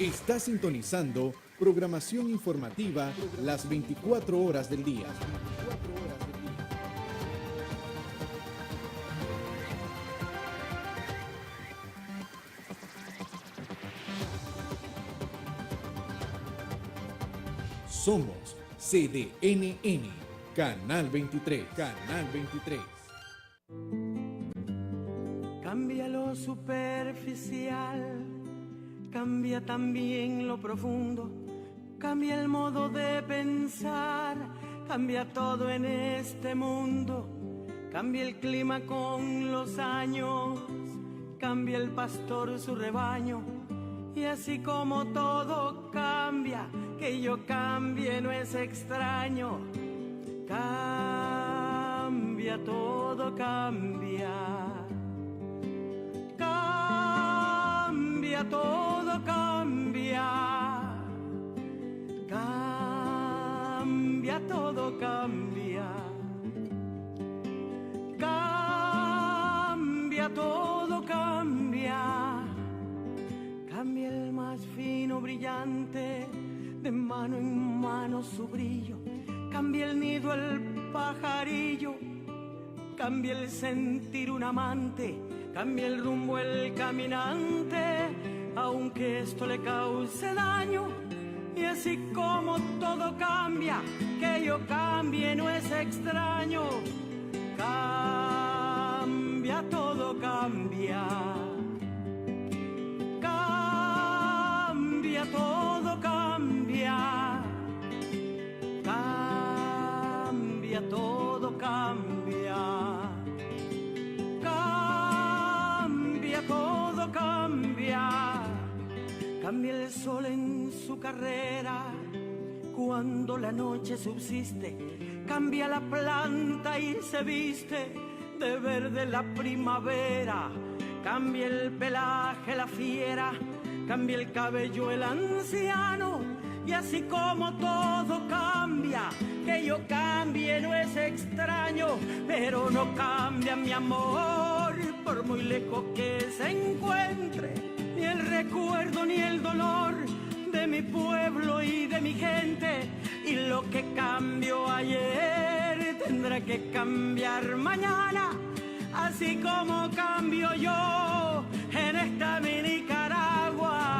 Está sintonizando programación informativa las 24 horas del día. Somos CDNN, Canal 23, Canal 23. Cambia lo superficial, cambia también lo profundo, cambia el modo de pensar, cambia todo en este mundo, cambia el clima con los años, cambia el pastor su rebaño, y así como todo cambia, que yo cambie no es extraño, cambia, todo cambia. Cambia, todo cambia. Cambia, todo cambia. Cambia, todo cambia. Cambia el más fino brillante, de mano en mano su brillo. Cambia el nido el pajarillo. Cambia el sentir un amante. Cambia el rumbo el caminante, aunque esto le cause daño. Y así como todo cambia, que yo cambie no es extraño. Cambia, todo cambia. Cambia, todo cambia. Cambia, todo cambia. Todo cambia, cambia el sol en su carrera, cuando la noche subsiste, cambia la planta y se viste de verde la primavera, cambia el pelaje la fiera, cambia el cabello el anciano, y así como todo cambia, que yo cambie no es extraño, pero no cambia mi amor, por muy lejos que se encuentre, ni el recuerdo ni el dolor de mi pueblo y de mi gente, y lo que cambió ayer tendrá que cambiar mañana, así como cambio yo en esta mi Nicaragua.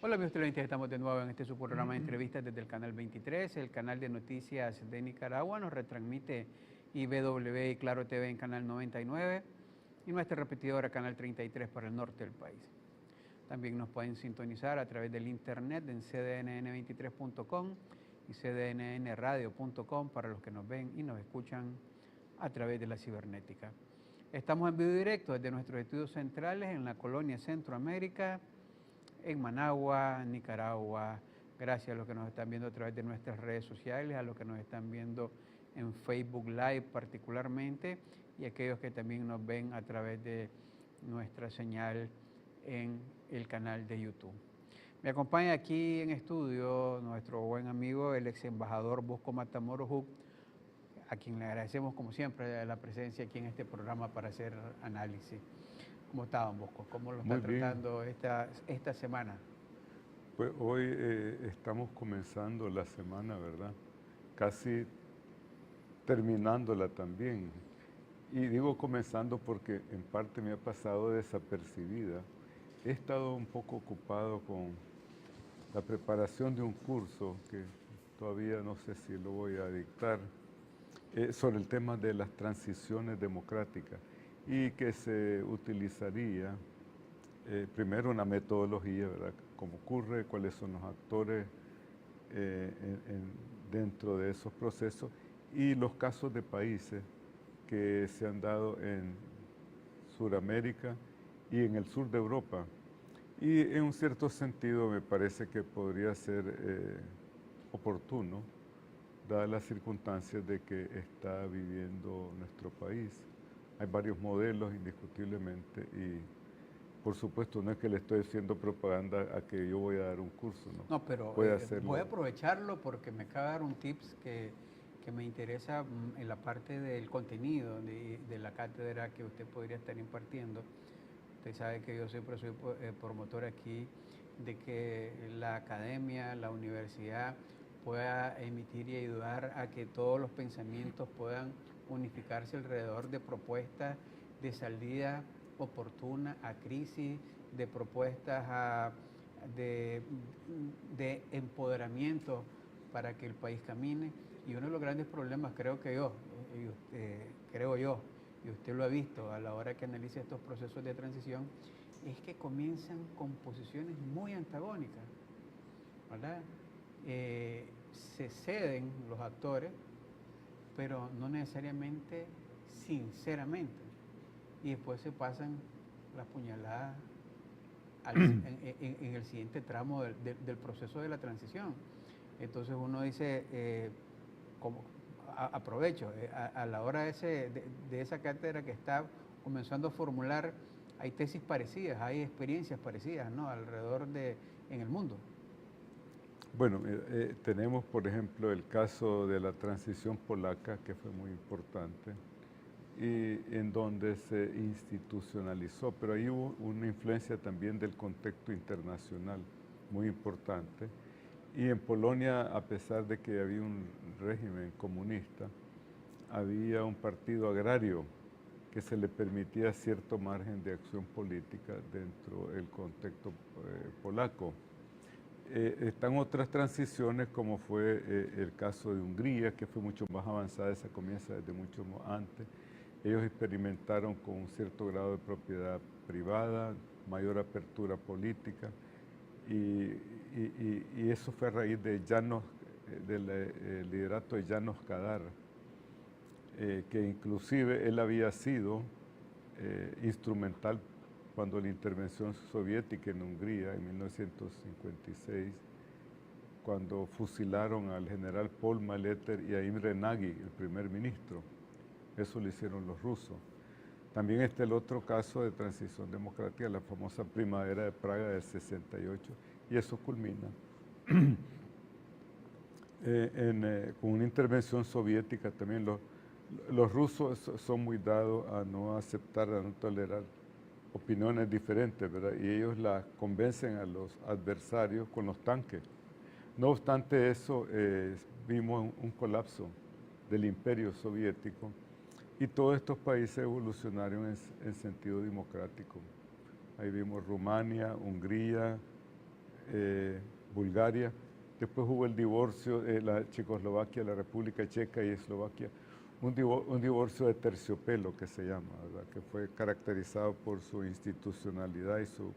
Hola amigos televidentes, estamos de nuevo en este su programa de entrevistas desde el Canal 23, el canal de noticias de Nicaragua. Nos retransmite IBW y Claro TV en Canal 99 y nuestra repetidora Canal 33 para el norte del país. También nos pueden sintonizar a través del internet en cdnn23.com y cdnnradio.com para los que nos ven y nos escuchan a través de la cibernética. Estamos en vivo directo desde nuestros estudios centrales en la colonia Centroamérica, en Managua, Nicaragua. Gracias a los que nos están viendo a través de nuestras redes sociales, a los que nos están viendo en Facebook Live particularmente, y aquellos que también nos ven a través de nuestra señal en el canal de YouTube. Me acompaña aquí en estudio nuestro buen amigo, el ex embajador Bosco Matamoros Hug, a quien le agradecemos como siempre la presencia aquí en este programa para hacer análisis. ¿Cómo está, don Bosco? ¿Cómo lo está tratando esta semana? Pues hoy estamos comenzando la semana, ¿verdad? Casi terminándola también. Y digo comenzando porque en parte me ha pasado desapercibida. He estado un poco ocupado con la preparación de un curso que todavía no sé si lo voy a dictar, sobre el tema de las transiciones democráticas, y que se utilizaría primero una metodología, ¿verdad? Cómo ocurre, cuáles son los actores dentro de esos procesos y los casos de países que se han dado en Sudamérica y en el sur de Europa. Y en un cierto sentido me parece que podría ser oportuno, dadas las circunstancias de que está viviendo nuestro país. Hay varios modelos indiscutiblemente y por supuesto no es que le estoy haciendo propaganda a que yo voy a dar un curso, ¿no? No, pero voy a aprovecharlo porque me acaba de dar un tips que que me interesa en la parte del contenido de la cátedra que usted podría estar impartiendo. Usted sabe que yo siempre soy promotor aquí de que la academia, la universidad pueda emitir y ayudar a que todos los pensamientos puedan unificarse alrededor de propuestas de salida oportuna a crisis, de propuestas de empoderamiento para que el país camine. Y uno de los grandes problemas, creo yo, y usted lo ha visto a la hora que analiza estos procesos de transición, es que comienzan con posiciones muy antagónicas, ¿verdad? Se ceden los actores, pero no necesariamente sinceramente, y después se pasan las puñaladas en el siguiente tramo del proceso de la transición. Entonces uno dice, aprovecho, a la hora de esa cátedra que está comenzando a formular, hay tesis parecidas, hay experiencias parecidas, ¿no?, alrededor en el mundo. Bueno, tenemos, por ejemplo, el caso de la transición polaca, que fue muy importante, y en donde se institucionalizó, pero ahí hubo una influencia también del contexto internacional muy importante. Y en Polonia, a pesar de que había un régimen comunista, había un partido agrario que se le permitía cierto margen de acción política dentro del contexto polaco. Están otras transiciones, como fue el caso de Hungría, que fue mucho más avanzada, esa comienza desde mucho antes. Ellos experimentaron con un cierto grado de propiedad privada, mayor apertura política, y eso fue a raíz de del liderato de János Kadar, que inclusive él había sido instrumental cuando la intervención soviética en Hungría en 1956, cuando fusilaron al general Paul Maleter y a Imre Nagy, el primer ministro. Eso lo hicieron los rusos. También está el otro caso de transición democrática, la famosa primavera de Praga del 68, y eso culmina con una intervención soviética. También los rusos son muy dados a no aceptar, a no tolerar opiniones diferentes, ¿verdad? Y ellos la convencen a los adversarios con los tanques. No obstante eso, vimos un colapso del imperio soviético y todos estos países evolucionaron en sentido democrático. Ahí vimos Rumania, Hungría, Bulgaria. Después hubo el divorcio de la Checoslovaquia, la República Checa y Eslovaquia. Un divorcio de terciopelo, que se llama, ¿verdad?, que fue caracterizado por su institucionalidad y su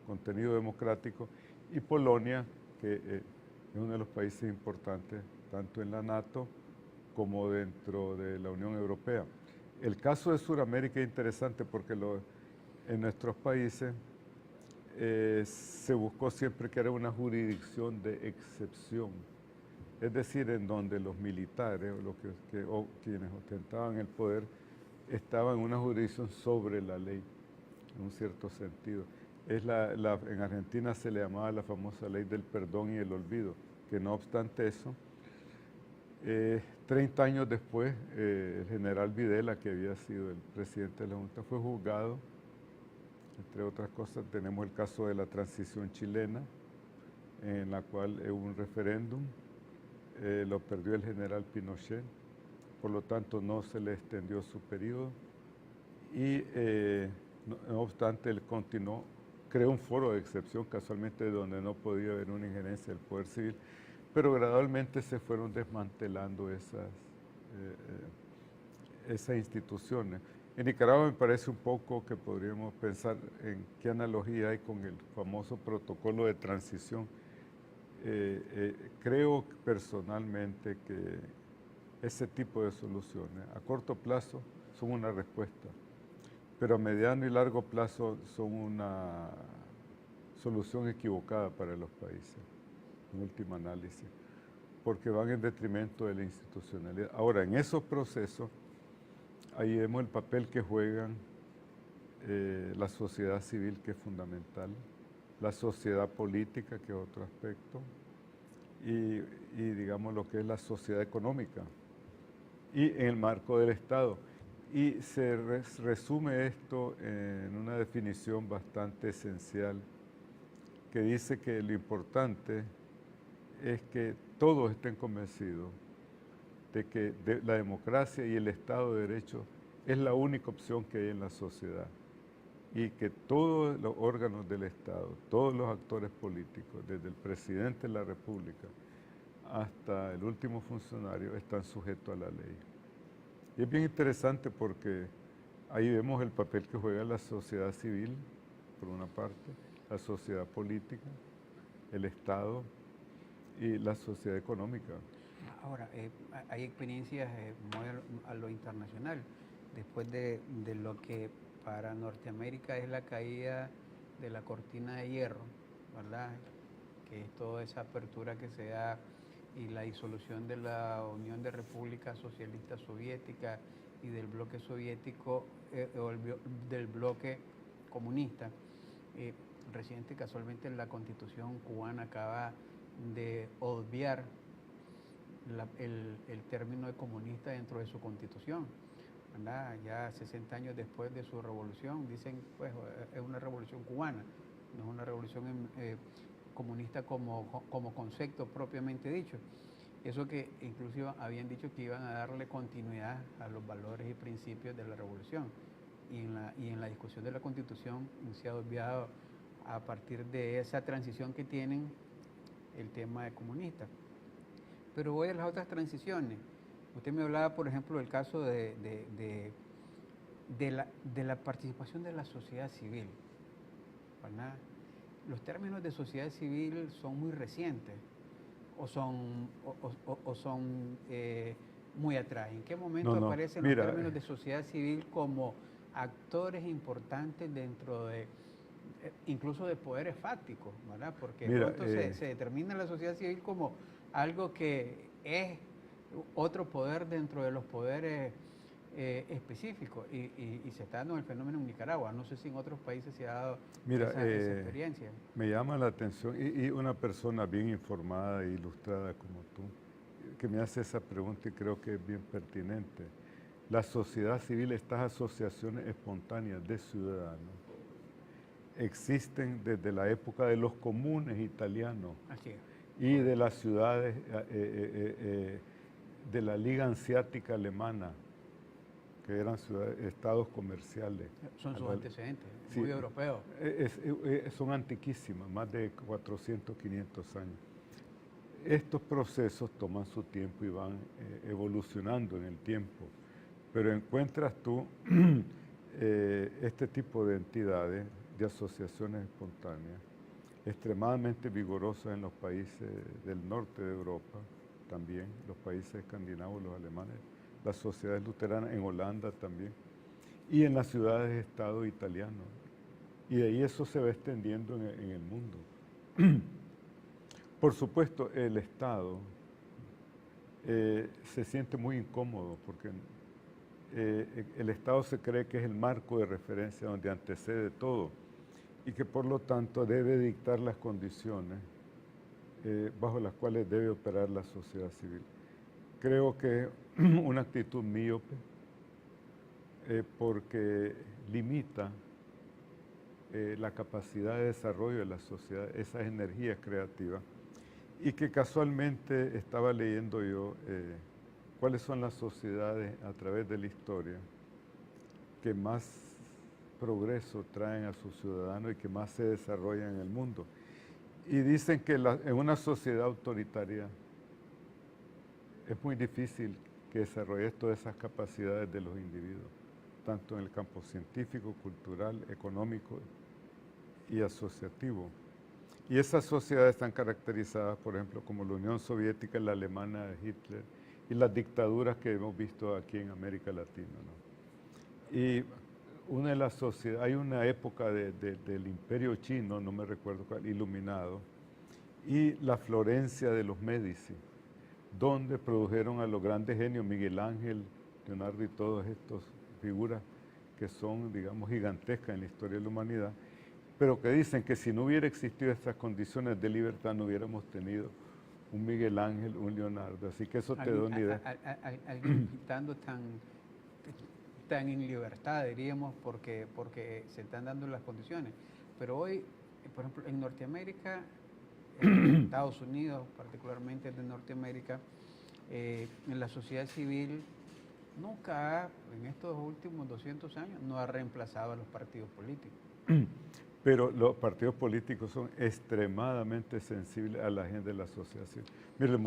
contenido democrático. Y Polonia, que es uno de los países importantes, tanto en la NATO como dentro de la Unión Europea. El caso de Sudamérica es interesante porque en nuestros países se buscó siempre que era una jurisdicción de excepción. Es decir, en donde los militares o quienes ostentaban el poder estaban en una jurisdicción sobre la ley, en un cierto sentido. En Argentina se le llamaba la famosa ley del perdón y el olvido, que no obstante eso, 30 años después, el general Videla, que había sido el presidente de la Junta, fue juzgado. Entre otras cosas, tenemos el caso de la transición chilena, en la cual hubo un referéndum. Lo perdió el general Pinochet, por lo tanto no se le extendió su periodo y no obstante él continuó, creó un foro de excepción casualmente donde no podía haber una injerencia del poder civil, pero gradualmente se fueron desmantelando esas instituciones. En Nicaragua me parece un poco que podríamos pensar en qué analogía hay con el famoso protocolo de transición. Creo personalmente que ese tipo de soluciones a corto plazo son una respuesta, pero a mediano y largo plazo son una solución equivocada para los países, en último análisis, porque van en detrimento de la institucionalidad. Ahora, en esos procesos, ahí vemos el papel que juegan la sociedad civil, que es fundamental, la sociedad política, que es otro aspecto, y digamos lo que es la sociedad económica, y en el marco del Estado. Y se resume esto en una definición bastante esencial que dice que lo importante es que todos estén convencidos de que la democracia y el Estado de Derecho es la única opción que hay en la sociedad y que todos los órganos del Estado, todos los actores políticos, desde el presidente de la República hasta el último funcionario, están sujetos a la ley. Y es bien interesante porque ahí vemos el papel que juega la sociedad civil, por una parte, la sociedad política, el Estado y la sociedad económica. Ahora, hay experiencias muy a lo internacional, después de lo que para Norteamérica es la caída de la cortina de hierro, ¿verdad? Que es toda esa apertura que se da y la disolución de la Unión de Repúblicas Socialistas Soviéticas y del bloque soviético o del bloque comunista. Reciente, casualmente, la Constitución cubana acaba de obviar el término de comunista dentro de su Constitución, ¿verdad? Ya 60 años después de su revolución, dicen, pues, es una revolución cubana, no es una revolución comunista como concepto propiamente dicho. Eso que inclusive habían dicho que iban a darle continuidad a los valores y principios de la revolución. Y en la discusión de la Constitución se ha obviado a partir de esa transición que tienen el tema de comunista. Pero voy a las otras transiciones. Usted me hablaba, por ejemplo, del caso de la participación de la sociedad civil, ¿verdad? Los términos de sociedad civil son muy recientes o son muy atrás. ¿En qué momento aparecen los términos de sociedad civil como actores importantes dentro de, incluso de poderes fácticos, ¿verdad? Porque pronto se determina la sociedad civil como algo que es otro poder dentro de los poderes específicos y se está dando el fenómeno en Nicaragua. No sé si en otros países se ha dado esa experiencia. Me llama la atención y una persona bien informada e ilustrada como tú, que me hace esa pregunta y creo que es bien pertinente. La sociedad civil, estas asociaciones espontáneas de ciudadanos, existen desde la época de los comunes italianos. Así es. Y de las ciudades de la Liga Hanseática Alemana, que eran estados comerciales. Son sus antecedentes, sí, muy europeos. Son antiquísimas, más de 400, 500 años. Estos procesos toman su tiempo y van evolucionando en el tiempo, pero encuentras tú este tipo de entidades, de asociaciones espontáneas, extremadamente vigorosas en los países del norte de Europa, también los países escandinavos, los alemanes, las sociedades luteranas, en Holanda también, y en las ciudades-estado italianos. Y de ahí eso se va extendiendo en el mundo. Por supuesto, el Estado se siente muy incómodo porque el Estado se cree que es el marco de referencia donde antecede todo y que por lo tanto debe dictar las condiciones bajo las cuales debe operar la sociedad civil. Creo que una actitud míope porque limita la capacidad de desarrollo de la sociedad, esas energías creativas, y que casualmente estaba leyendo yo cuáles son las sociedades a través de la historia que más progreso traen a sus ciudadanos y que más se desarrollan en el mundo. Y dicen que en una sociedad autoritaria es muy difícil que desarrolles todas esas capacidades de los individuos, tanto en el campo científico, cultural, económico y asociativo. Y esas sociedades están caracterizadas, por ejemplo, como la Unión Soviética, la alemana de Hitler, y las dictaduras que hemos visto aquí en América Latina, ¿no? Y una de las sociedades, hay una época del Imperio Chino, no me recuerdo cuál, iluminado, y la Florencia de los Médici, donde produjeron a los grandes genios, Miguel Ángel, Leonardo y todas estas figuras que son, digamos, gigantescas en la historia de la humanidad, pero que dicen que si no hubiera existido estas condiciones de libertad no hubiéramos tenido un Miguel Ángel, un Leonardo. Así que eso te da una idea. Alguien pintando tan en libertad, diríamos, porque se están dando las condiciones. Pero hoy, por ejemplo, en Norteamérica, en Estados Unidos, particularmente de Norteamérica, en la sociedad civil nunca, en estos últimos 200 años, no ha reemplazado a los partidos políticos. Pero los partidos políticos son extremadamente sensibles a la agenda de la sociedad civil. Mira, el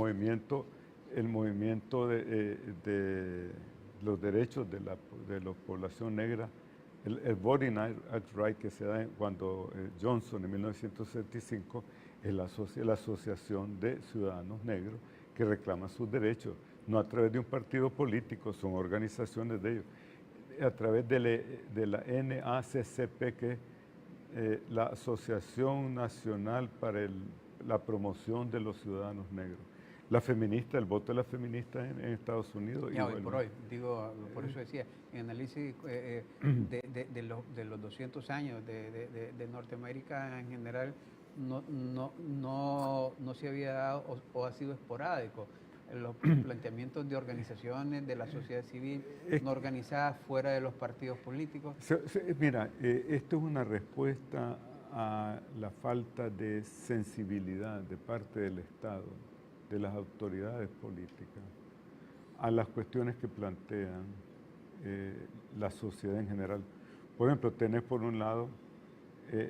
movimiento de los derechos de la población negra, el Voting Act Right que se da cuando Johnson en 1965 es la Asociación de Ciudadanos Negros que reclama sus derechos, no a través de un partido político, son organizaciones de ellos, a través de la NAACCP, que es la Asociación Nacional para la Promoción de los Ciudadanos Negros. La feminista, el voto de las feministas en Estados Unidos. Ya, hoy por hoy, digo, por eso decía, en análisis de los 200 años de Norteamérica en general, no se había dado o ha sido esporádico los planteamientos de organizaciones de la sociedad civil no organizadas fuera de los partidos políticos. Mira, esto es una respuesta a la falta de sensibilidad de parte del Estado, de las autoridades políticas, a las cuestiones que plantean la sociedad en general. Por ejemplo, tenés por un lado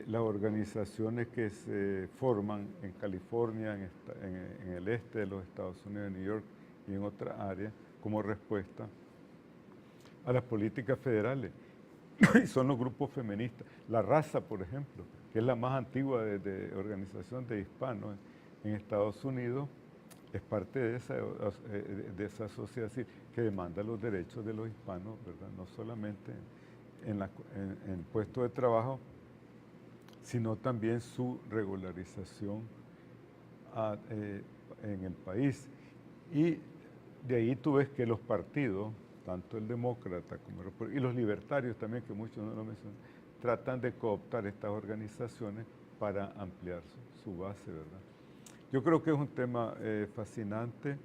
las organizaciones que se forman en California, en el este de los Estados Unidos, en New York y en otras áreas, como respuesta a las políticas federales. Y son los grupos feministas. La Raza, por ejemplo, que es la más antigua de organización de hispanos en Estados Unidos, es parte de esa sociedad civil que demanda los derechos de los hispanos, ¿verdad? No solamente en puestos de trabajo, sino también su regularización en el país. Y de ahí tú ves que los partidos, tanto el demócrata como y los libertarios también, que muchos no lo mencionan, tratan de cooptar estas organizaciones para ampliar su base, ¿verdad? Yo creo que es un tema fascinante.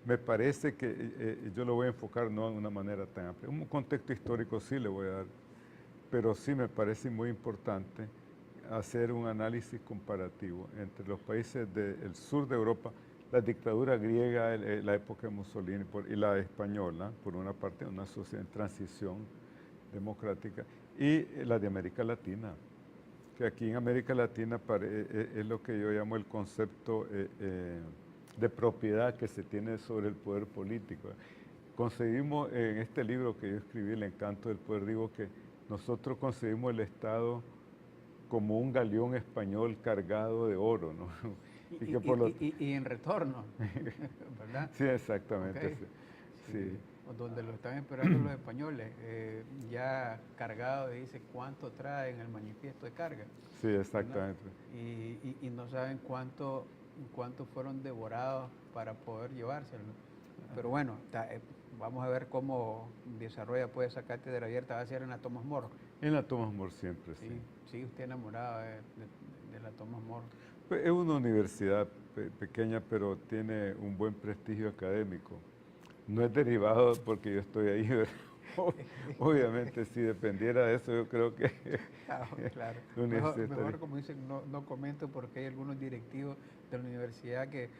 Me parece que yo lo voy a enfocar no de una manera tan amplia. Un contexto histórico sí le voy a dar, pero sí me parece muy importante hacer un análisis comparativo entre los países del sur de Europa, la dictadura griega, la época de Mussolini y la española, por una parte, una sociedad en transición democrática, y la de América Latina, que aquí en América Latina es lo que yo llamo el concepto de propiedad que se tiene sobre el poder político. Concebimos en este libro que yo escribí, El encanto del poder, digo que nosotros concebimos el Estado como un galeón español cargado de oro, ¿no? Y en retorno, ¿verdad? Sí, exactamente. Okay. Sí. Donde lo están esperando los españoles, ya cargado, dice cuánto trae en el manifiesto de carga. Sí, exactamente. Y no saben cuánto fueron devorados para poder llevárselo. Pero bueno, vamos a ver cómo desarrolla pues esa cátedra abierta. Va a ser en la Thomas More. En la Thomas More siempre, sí. Sí, usted enamorado de la Thomas More. Pues es una universidad pequeña, pero tiene un buen prestigio académico. No es derivado porque yo estoy ahí, ¿verdad? Obviamente, si dependiera de eso, yo creo que... Claro. Mejor, como dicen, no comento porque hay algunos directivos de la universidad que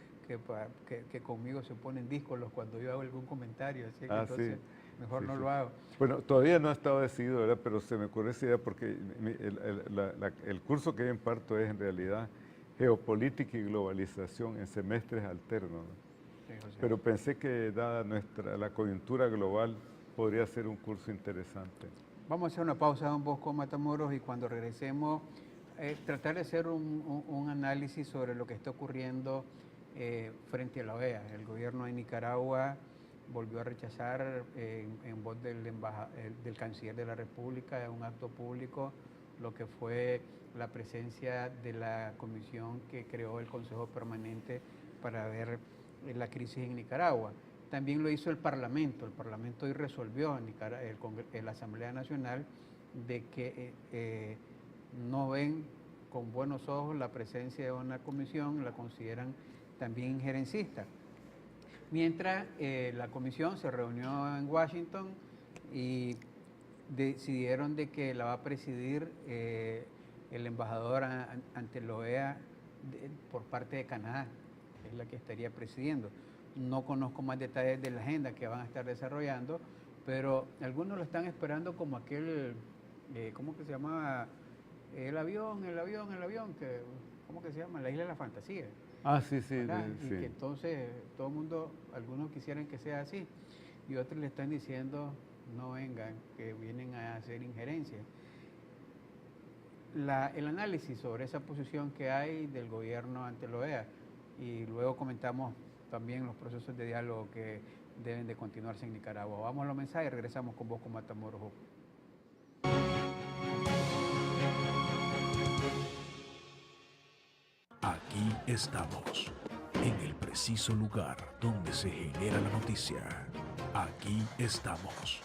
conmigo se ponen díscolos cuando yo hago algún comentario, así que entonces mejor no lo hago. Bueno, todavía no ha estado decidido, ¿verdad? Pero se me ocurre esa idea porque el curso que yo imparto es en realidad Geopolítica y Globalización en semestres alternos, ¿no? Pero pensé que dada la coyuntura global podría ser un curso interesante. Vamos a hacer una pausa, don Bosco Matamoros, y cuando regresemos tratar de hacer un análisis sobre lo que está ocurriendo frente a la OEA. El gobierno de Nicaragua volvió a rechazar en voz del canciller de la República en un acto público lo que fue la presencia de la comisión que creó el Consejo Permanente para ver la crisis en Nicaragua. También lo hizo el Parlamento hoy resolvió en la Asamblea Nacional de que no ven con buenos ojos la presencia de una comisión, la consideran también injerencista. Mientras la comisión se reunió en Washington y decidieron de que la va a presidir el embajador ante la OEA por parte de Canadá, que es la que estaría presidiendo. No conozco más detalles de la agenda que van a estar desarrollando, pero algunos lo están esperando como aquel, ¿cómo que se llama? El avión, que, ¿cómo que se llama? La isla de la fantasía. Ah, sí, sí. Y sí. que entonces todo el mundo, algunos quisieran que sea así, y otros le están diciendo no vengan, que vienen a hacer injerencia. El análisis sobre esa posición que hay del gobierno ante la OEA, y luego comentamos también los procesos de diálogo que deben de continuarse en Nicaragua. Vamos a los mensajes y regresamos con vos con Matamoros. Aquí estamos, en el preciso lugar donde se genera la noticia. Aquí estamos,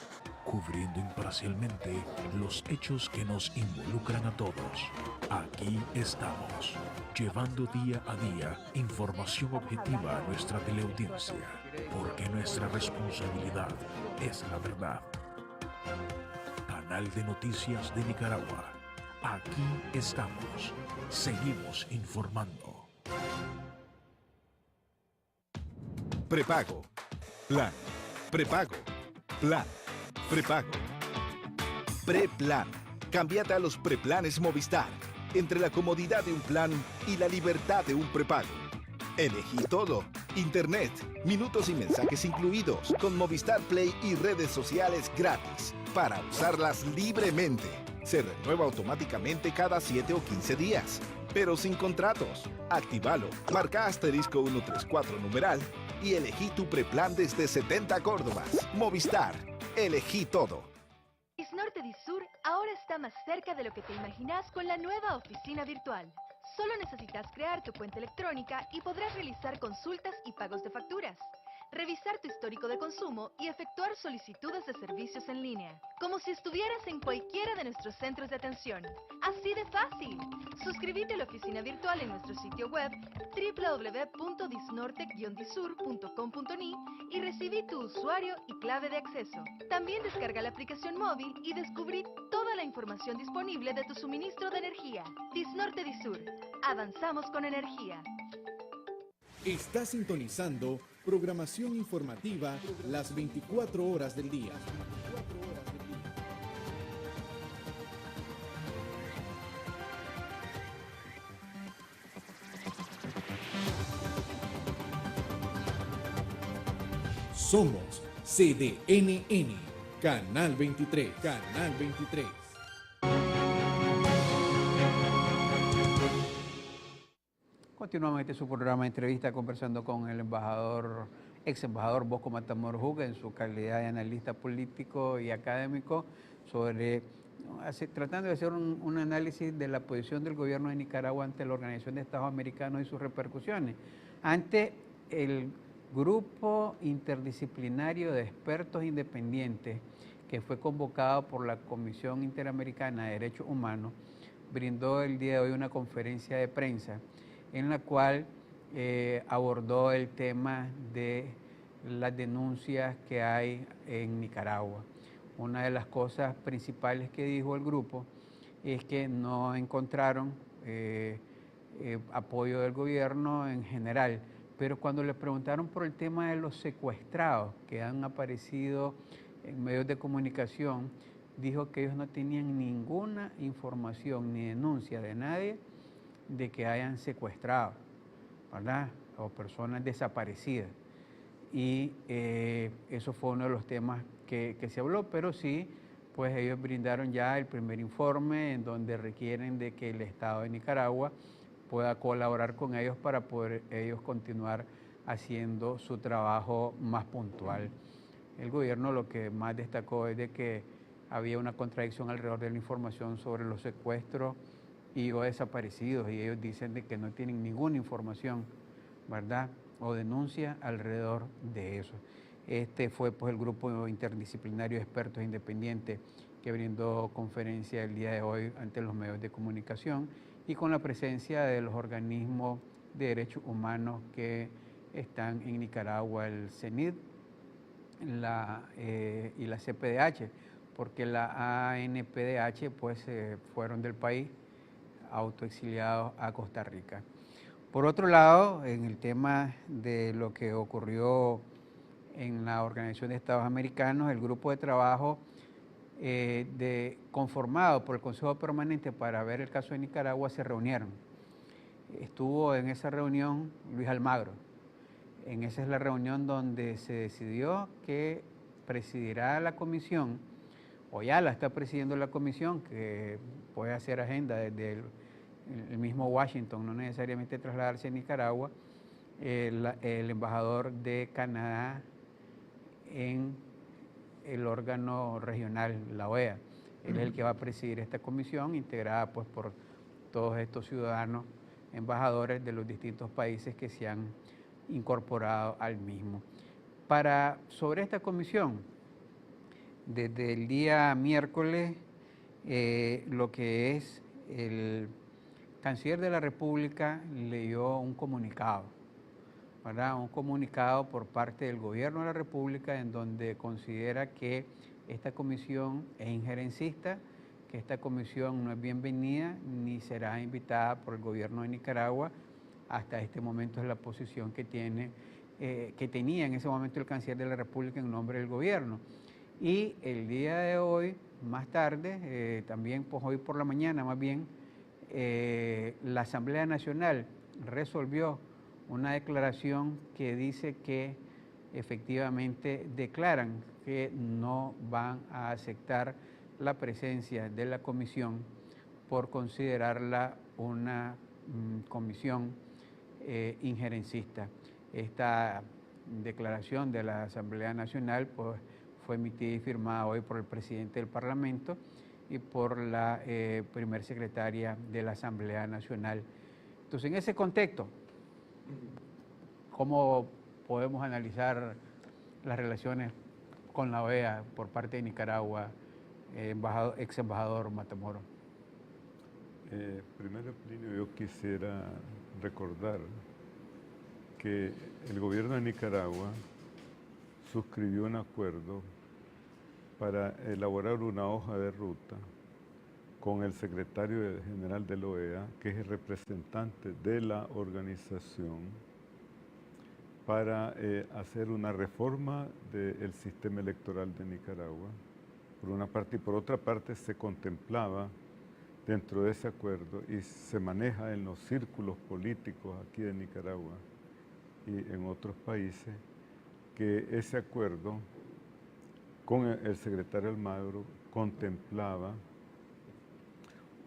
cubriendo imparcialmente los hechos que nos involucran a todos. Aquí estamos, llevando día a día información objetiva a nuestra teleaudiencia, porque nuestra responsabilidad es la verdad. Canal de Noticias de Nicaragua. Aquí estamos. Seguimos informando. Prepago. Plan. Prepago. Plan. Prepago. Preplan. Cámbiate a los preplanes Movistar. Entre la comodidad de un plan y la libertad de un prepago. Elegí todo. Internet, minutos y mensajes incluidos, con Movistar Play y redes sociales gratis, para usarlas libremente. Se renueva automáticamente cada 7 o 15 días, pero sin contratos. Actívalo, marca asterisco 134 numeral y elegí tu preplan desde 70 Córdobas. Movistar, elegí todo. Disnorte Disur ahora está más cerca de lo que te imaginas con la nueva oficina virtual. Solo necesitas crear tu cuenta electrónica y podrás realizar consultas y pagos de facturas, revisar tu histórico de consumo y efectuar solicitudes de servicios en línea, como si estuvieras en cualquiera de nuestros centros de atención. ¡Así de fácil! Suscríbete a la oficina virtual en nuestro sitio web www.disnorte-disur.com.ni y recibí tu usuario y clave de acceso. También descarga la aplicación móvil y descubrí toda la información disponible de tu suministro de energía. Disnorte Disur. Avanzamos con energía. Está sintonizando programación informativa las 24 horas del día. Somos CDNN, Canal 23, Canal 23. Continuamos este su programa de entrevista conversando con el embajador, ex embajador Bosco Matamoros Juga, en su calidad de analista político y académico, tratando de hacer un análisis de la posición del gobierno de Nicaragua ante la Organización de Estados Americanos y sus repercusiones. Ante el grupo interdisciplinario de expertos independientes que fue convocado por la Comisión Interamericana de Derechos Humanos, brindó el día de hoy una conferencia de prensa en la cual abordó el tema de las denuncias que hay en Nicaragua. Una de las cosas principales que dijo el grupo es que no encontraron apoyo del gobierno en general, pero cuando le preguntaron por el tema de los secuestrados que han aparecido en medios de comunicación, dijo que ellos no tenían ninguna información ni denuncia de nadie de que hayan secuestrado, ¿verdad? O personas desaparecidas. Y eso fue uno de los temas que se habló, pero sí, pues ellos brindaron ya el primer informe en donde requieren de que el Estado de Nicaragua pueda colaborar con ellos para poder ellos continuar haciendo su trabajo más puntual. El gobierno lo que más destacó es de que había una contradicción alrededor de la información sobre los secuestros y o desaparecidos, y ellos dicen de que no tienen ninguna información, ¿verdad?, o denuncia alrededor de eso. Este fue pues el grupo interdisciplinario de expertos independientes que brindó conferencia el día de hoy ante los medios de comunicación y con la presencia de los organismos de derechos humanos que están en Nicaragua, el CENID y la CPDH, porque la ANPDH pues fueron del país autoexiliados a Costa Rica. Por otro lado, en el tema de lo que ocurrió en la Organización de Estados Americanos, el grupo de trabajo conformado por el Consejo Permanente para ver el caso de Nicaragua se reunieron. Estuvo en esa reunión Luis Almagro. Esa es la reunión donde se decidió que presidirá la comisión, o ya la está presidiendo la comisión, que puede hacer agenda desde el mismo Washington, no necesariamente trasladarse a Nicaragua, el embajador de Canadá en el órgano regional, la OEA. Él es el que va a presidir esta comisión, integrada pues por todos estos ciudadanos embajadores de los distintos países que se han incorporado al mismo. Sobre esta comisión, desde el día miércoles, lo que es el canciller de la República leyó un comunicado, ¿verdad? Un comunicado por parte del gobierno de la República en donde considera que esta comisión es injerencista, que esta comisión no es bienvenida ni será invitada por el gobierno de Nicaragua. Hasta este momento es la posición que tenía en ese momento el canciller de la República en nombre del gobierno. Y el día de hoy, más tarde, también pues hoy por la mañana más bien, la Asamblea Nacional resolvió una declaración que dice que efectivamente declaran que no van a aceptar la presencia de la comisión por considerarla una comisión injerencista. Esta declaración de la Asamblea Nacional pues, fue emitida y firmada hoy por el presidente del Parlamento y por la primer secretaria de la Asamblea Nacional. Entonces, en ese contexto, ¿cómo podemos analizar las relaciones con la OEA por parte de Nicaragua, ex embajador Matamoros? Primero, Plinio, yo quisiera recordar que el gobierno de Nicaragua suscribió un acuerdo para elaborar una hoja de ruta con el secretario general de la OEA, que es el representante de la organización, para hacer una reforma del sistema electoral de Nicaragua, por una parte, y por otra parte se contemplaba dentro de ese acuerdo y se maneja en los círculos políticos aquí de Nicaragua y en otros países, que ese acuerdo con el secretario Almagro contemplaba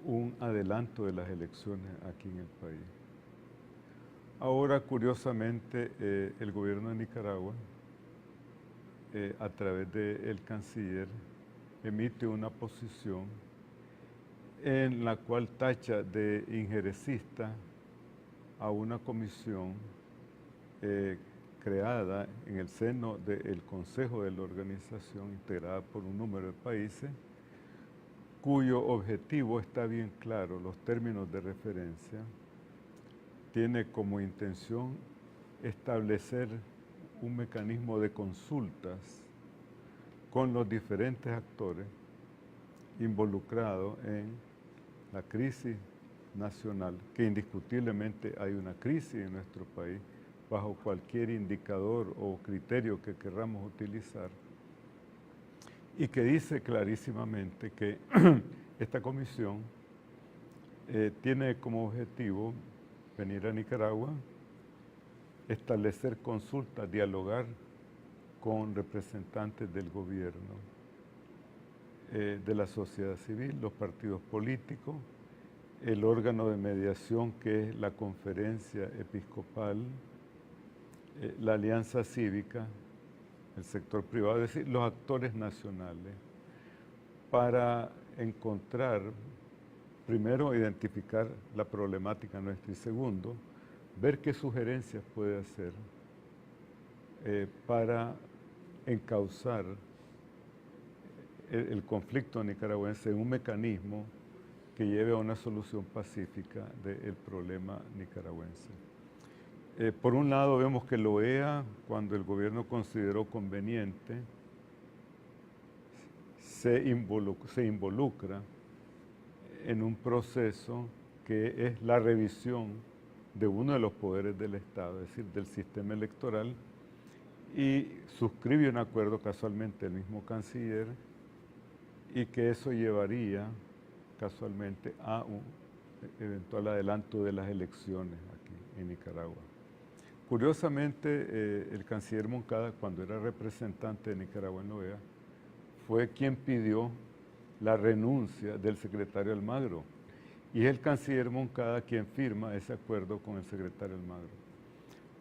un adelanto de las elecciones aquí en el país. Ahora, curiosamente, el gobierno de Nicaragua, a través del canciller, emite una posición en la cual tacha de injerencista a una comisión creada en el seno del Consejo de la Organización, integrada por un número de países, cuyo objetivo está bien claro, los términos de referencia, tiene como intención establecer un mecanismo de consultas con los diferentes actores involucrados en la crisis nacional, que indiscutiblemente hay una crisis en nuestro país, bajo cualquier indicador o criterio que querramos utilizar, y que dice clarísimamente que esta comisión tiene como objetivo venir a Nicaragua, establecer consultas, dialogar con representantes del gobierno, de la sociedad civil, los partidos políticos, el órgano de mediación que es la Conferencia Episcopal, la Alianza Cívica, el sector privado, es decir, los actores nacionales, para encontrar, primero, identificar la problemática nuestra y segundo, ver qué sugerencias puede hacer para encauzar el conflicto nicaragüense en un mecanismo que lleve a una solución pacífica del problema nicaragüense. Por un lado vemos que la OEA, cuando el gobierno consideró conveniente, se involucra en un proceso que es la revisión de uno de los poderes del Estado, es decir, del sistema electoral, y suscribe un acuerdo casualmente el mismo canciller, y que eso llevaría casualmente a un eventual adelanto de las elecciones aquí en Nicaragua. Curiosamente, el canciller Moncada, cuando era representante de Nicaragua en la OEA, fue quien pidió la renuncia del secretario Almagro, y es el canciller Moncada quien firma ese acuerdo con el secretario Almagro.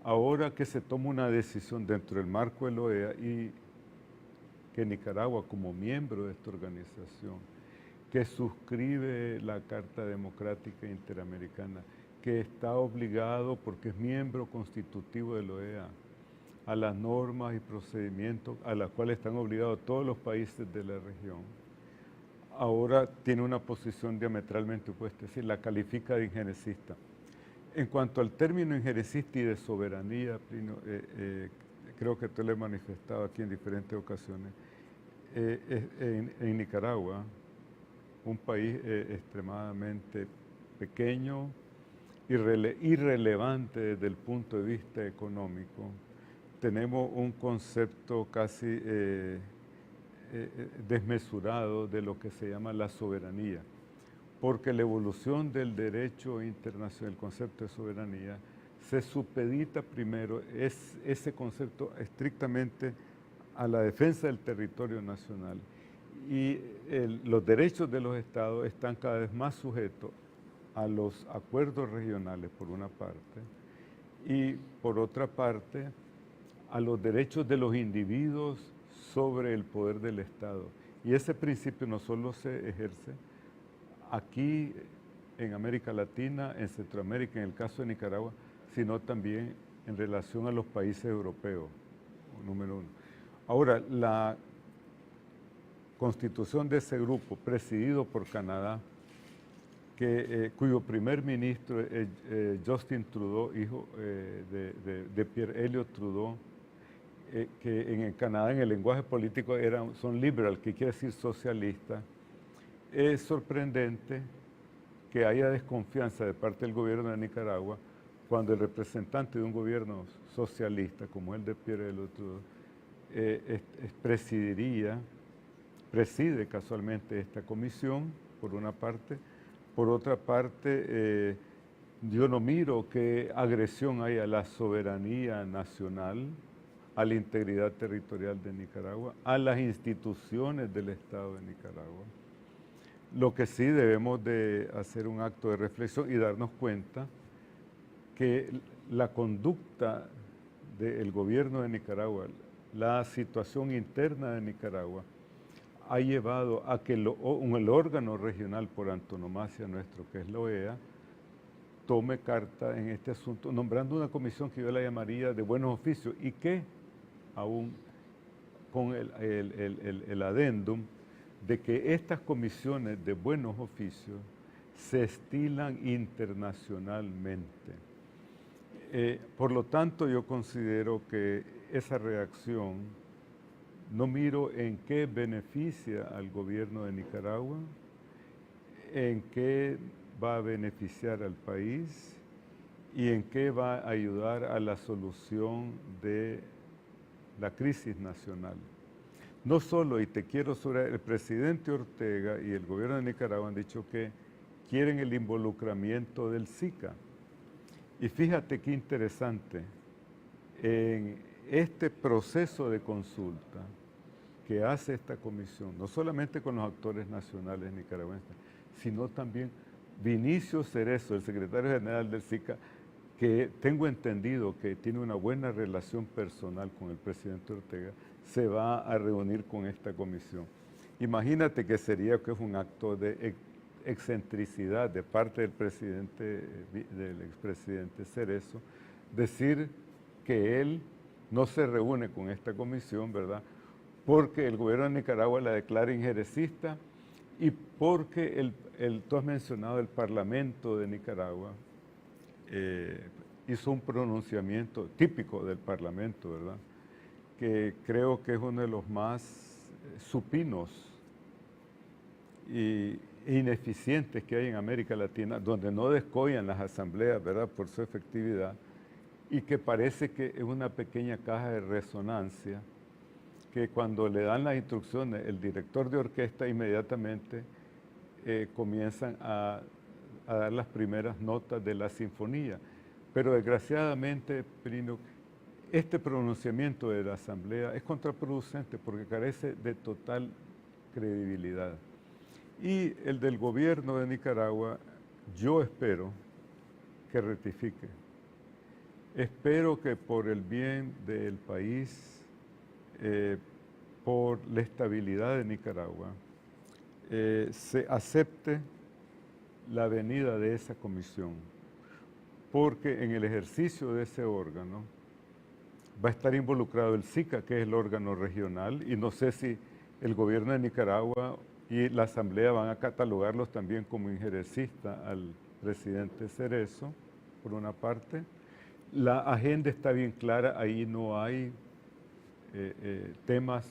Ahora que se toma una decisión dentro del marco de la OEA y que Nicaragua, como miembro de esta organización, que suscribe la Carta Democrática Interamericana, que está obligado, porque es miembro constitutivo de la OEA, a las normas y procedimientos a las cuales están obligados todos los países de la región, ahora tiene una posición diametralmente opuesta, es decir, la califica de injerecista. En cuanto al término injerecista y de soberanía, Plinio, creo que te lo he manifestado aquí en diferentes ocasiones, en Nicaragua, un país extremadamente pequeño, irrelevante desde el punto de vista económico, tenemos un concepto casi desmesurado de lo que se llama la soberanía, porque la evolución del derecho internacional, el concepto de soberanía, se supedita primero ese concepto estrictamente a la defensa del territorio nacional, y los derechos de los estados están cada vez más sujetos a los acuerdos regionales, por una parte, y por otra parte, a los derechos de los individuos sobre el poder del Estado. Y ese principio no solo se ejerce aquí en América Latina, en Centroamérica, en el caso de Nicaragua, sino también en relación a los países europeos, número uno. Ahora, la constitución de ese grupo, presidido por Canadá, cuyo primer ministro es Justin Trudeau, hijo de Pierre Elliott Trudeau, que en Canadá en el lenguaje político son liberal, que quiere decir socialista. Es sorprendente que haya desconfianza de parte del gobierno de Nicaragua cuando el representante de un gobierno socialista, como el de Pierre Elliott Trudeau, preside casualmente esta comisión, por una parte. Por otra parte, yo no miro qué agresión hay a la soberanía nacional, a la integridad territorial de Nicaragua, a las instituciones del Estado de Nicaragua. Lo que sí debemos de hacer un acto de reflexión y darnos cuenta que la conducta del gobierno de Nicaragua, la situación interna de Nicaragua, ha llevado a que el órgano regional por antonomasia nuestro, que es la OEA, tome carta en este asunto, nombrando una comisión que yo la llamaría de buenos oficios, y que aún con el adendum de que estas comisiones de buenos oficios se estilan internacionalmente. Por lo tanto, yo considero que esa reacción no miro en qué beneficia al gobierno de Nicaragua, en qué va a beneficiar al país y en qué va a ayudar a la solución de la crisis nacional. No solo, y te quiero sobre el presidente Ortega y el gobierno de Nicaragua han dicho que quieren el involucramiento del SICA. Y fíjate qué interesante, en este proceso de consulta que hace esta comisión, no solamente con los actores nacionales nicaragüenses, sino también Vinicio Cerezo, el secretario general del SICA, que tengo entendido que tiene una buena relación personal con el presidente Ortega, se va a reunir con esta comisión. Imagínate que sería que es un acto de excentricidad de parte del expresidente Cerezo, decir que él no se reúne con esta comisión, ¿verdad?, porque el gobierno de Nicaragua la declara injerecista y porque tú has mencionado el Parlamento de Nicaragua, hizo un pronunciamiento típico del Parlamento, ¿verdad? Que creo que es uno de los más supinos e ineficientes que hay en América Latina, donde no descollan las asambleas, ¿verdad?, por su efectividad, y que parece que es una pequeña caja de resonancia, que cuando le dan las instrucciones, el director de orquesta inmediatamente comienzan a dar las primeras notas de la sinfonía. Pero desgraciadamente, Pirino, este pronunciamiento de la Asamblea es contraproducente porque carece de total credibilidad. Y el del gobierno de Nicaragua, yo espero que rectifique. Espero que por el bien del país, por la estabilidad de Nicaragua, se acepte la venida de esa comisión, porque en el ejercicio de ese órgano va a estar involucrado el SICA, que es el órgano regional, y no sé si el gobierno de Nicaragua y la Asamblea van a catalogarlos también como injerencista al presidente Cerezo, por una parte. La agenda está bien clara, ahí no hay temas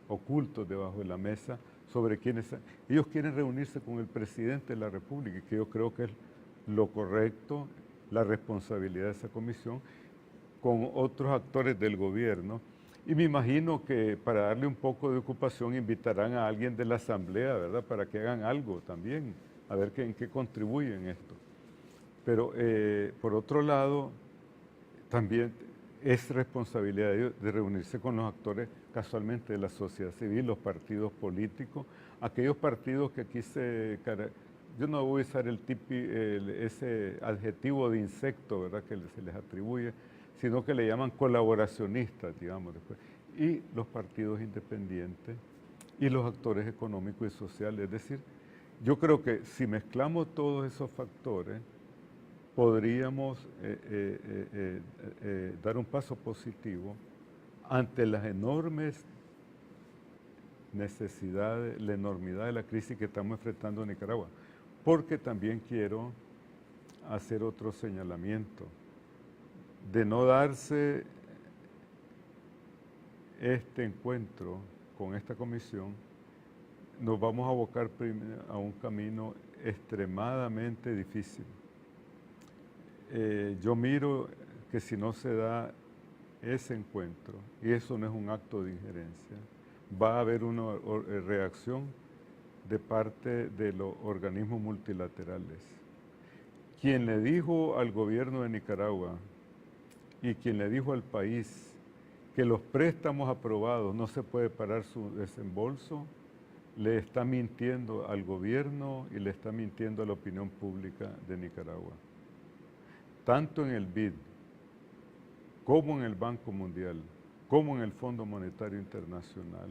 ocultos debajo de la mesa sobre quiénes... Ellos quieren reunirse con el presidente de la República, que yo creo que es lo correcto, la responsabilidad de esa comisión, con otros actores del gobierno. Y me imagino que para darle un poco de ocupación invitarán a alguien de la Asamblea, ¿verdad?, para que hagan algo también, a ver en qué contribuyen esto. Pero por otro lado, también es responsabilidad de ellos de reunirse con los actores casualmente de la sociedad civil, los partidos políticos, aquellos partidos que aquí yo no voy a usar ese adjetivo de insecto, ¿verdad?, que se les atribuye, sino que le llaman colaboracionistas, digamos, después, y los partidos independientes y los actores económicos y sociales. Es decir, yo creo que si mezclamos todos esos factores, podríamos dar un paso positivo ante las enormes necesidades, la enormidad de la crisis que estamos enfrentando en Nicaragua. Porque también quiero hacer otro señalamiento. De no darse este encuentro con esta comisión, nos vamos a abocar a un camino extremadamente difícil. Yo miro que si no se da ese encuentro, y eso no es un acto de injerencia, va a haber una reacción de parte de los organismos multilaterales. Quien le dijo al gobierno de Nicaragua y quien le dijo al país que los préstamos aprobados no se puede parar su desembolso, le está mintiendo al gobierno y le está mintiendo a la opinión pública de Nicaragua. Tanto en el BID, como en el Banco Mundial, como en el Fondo Monetario Internacional,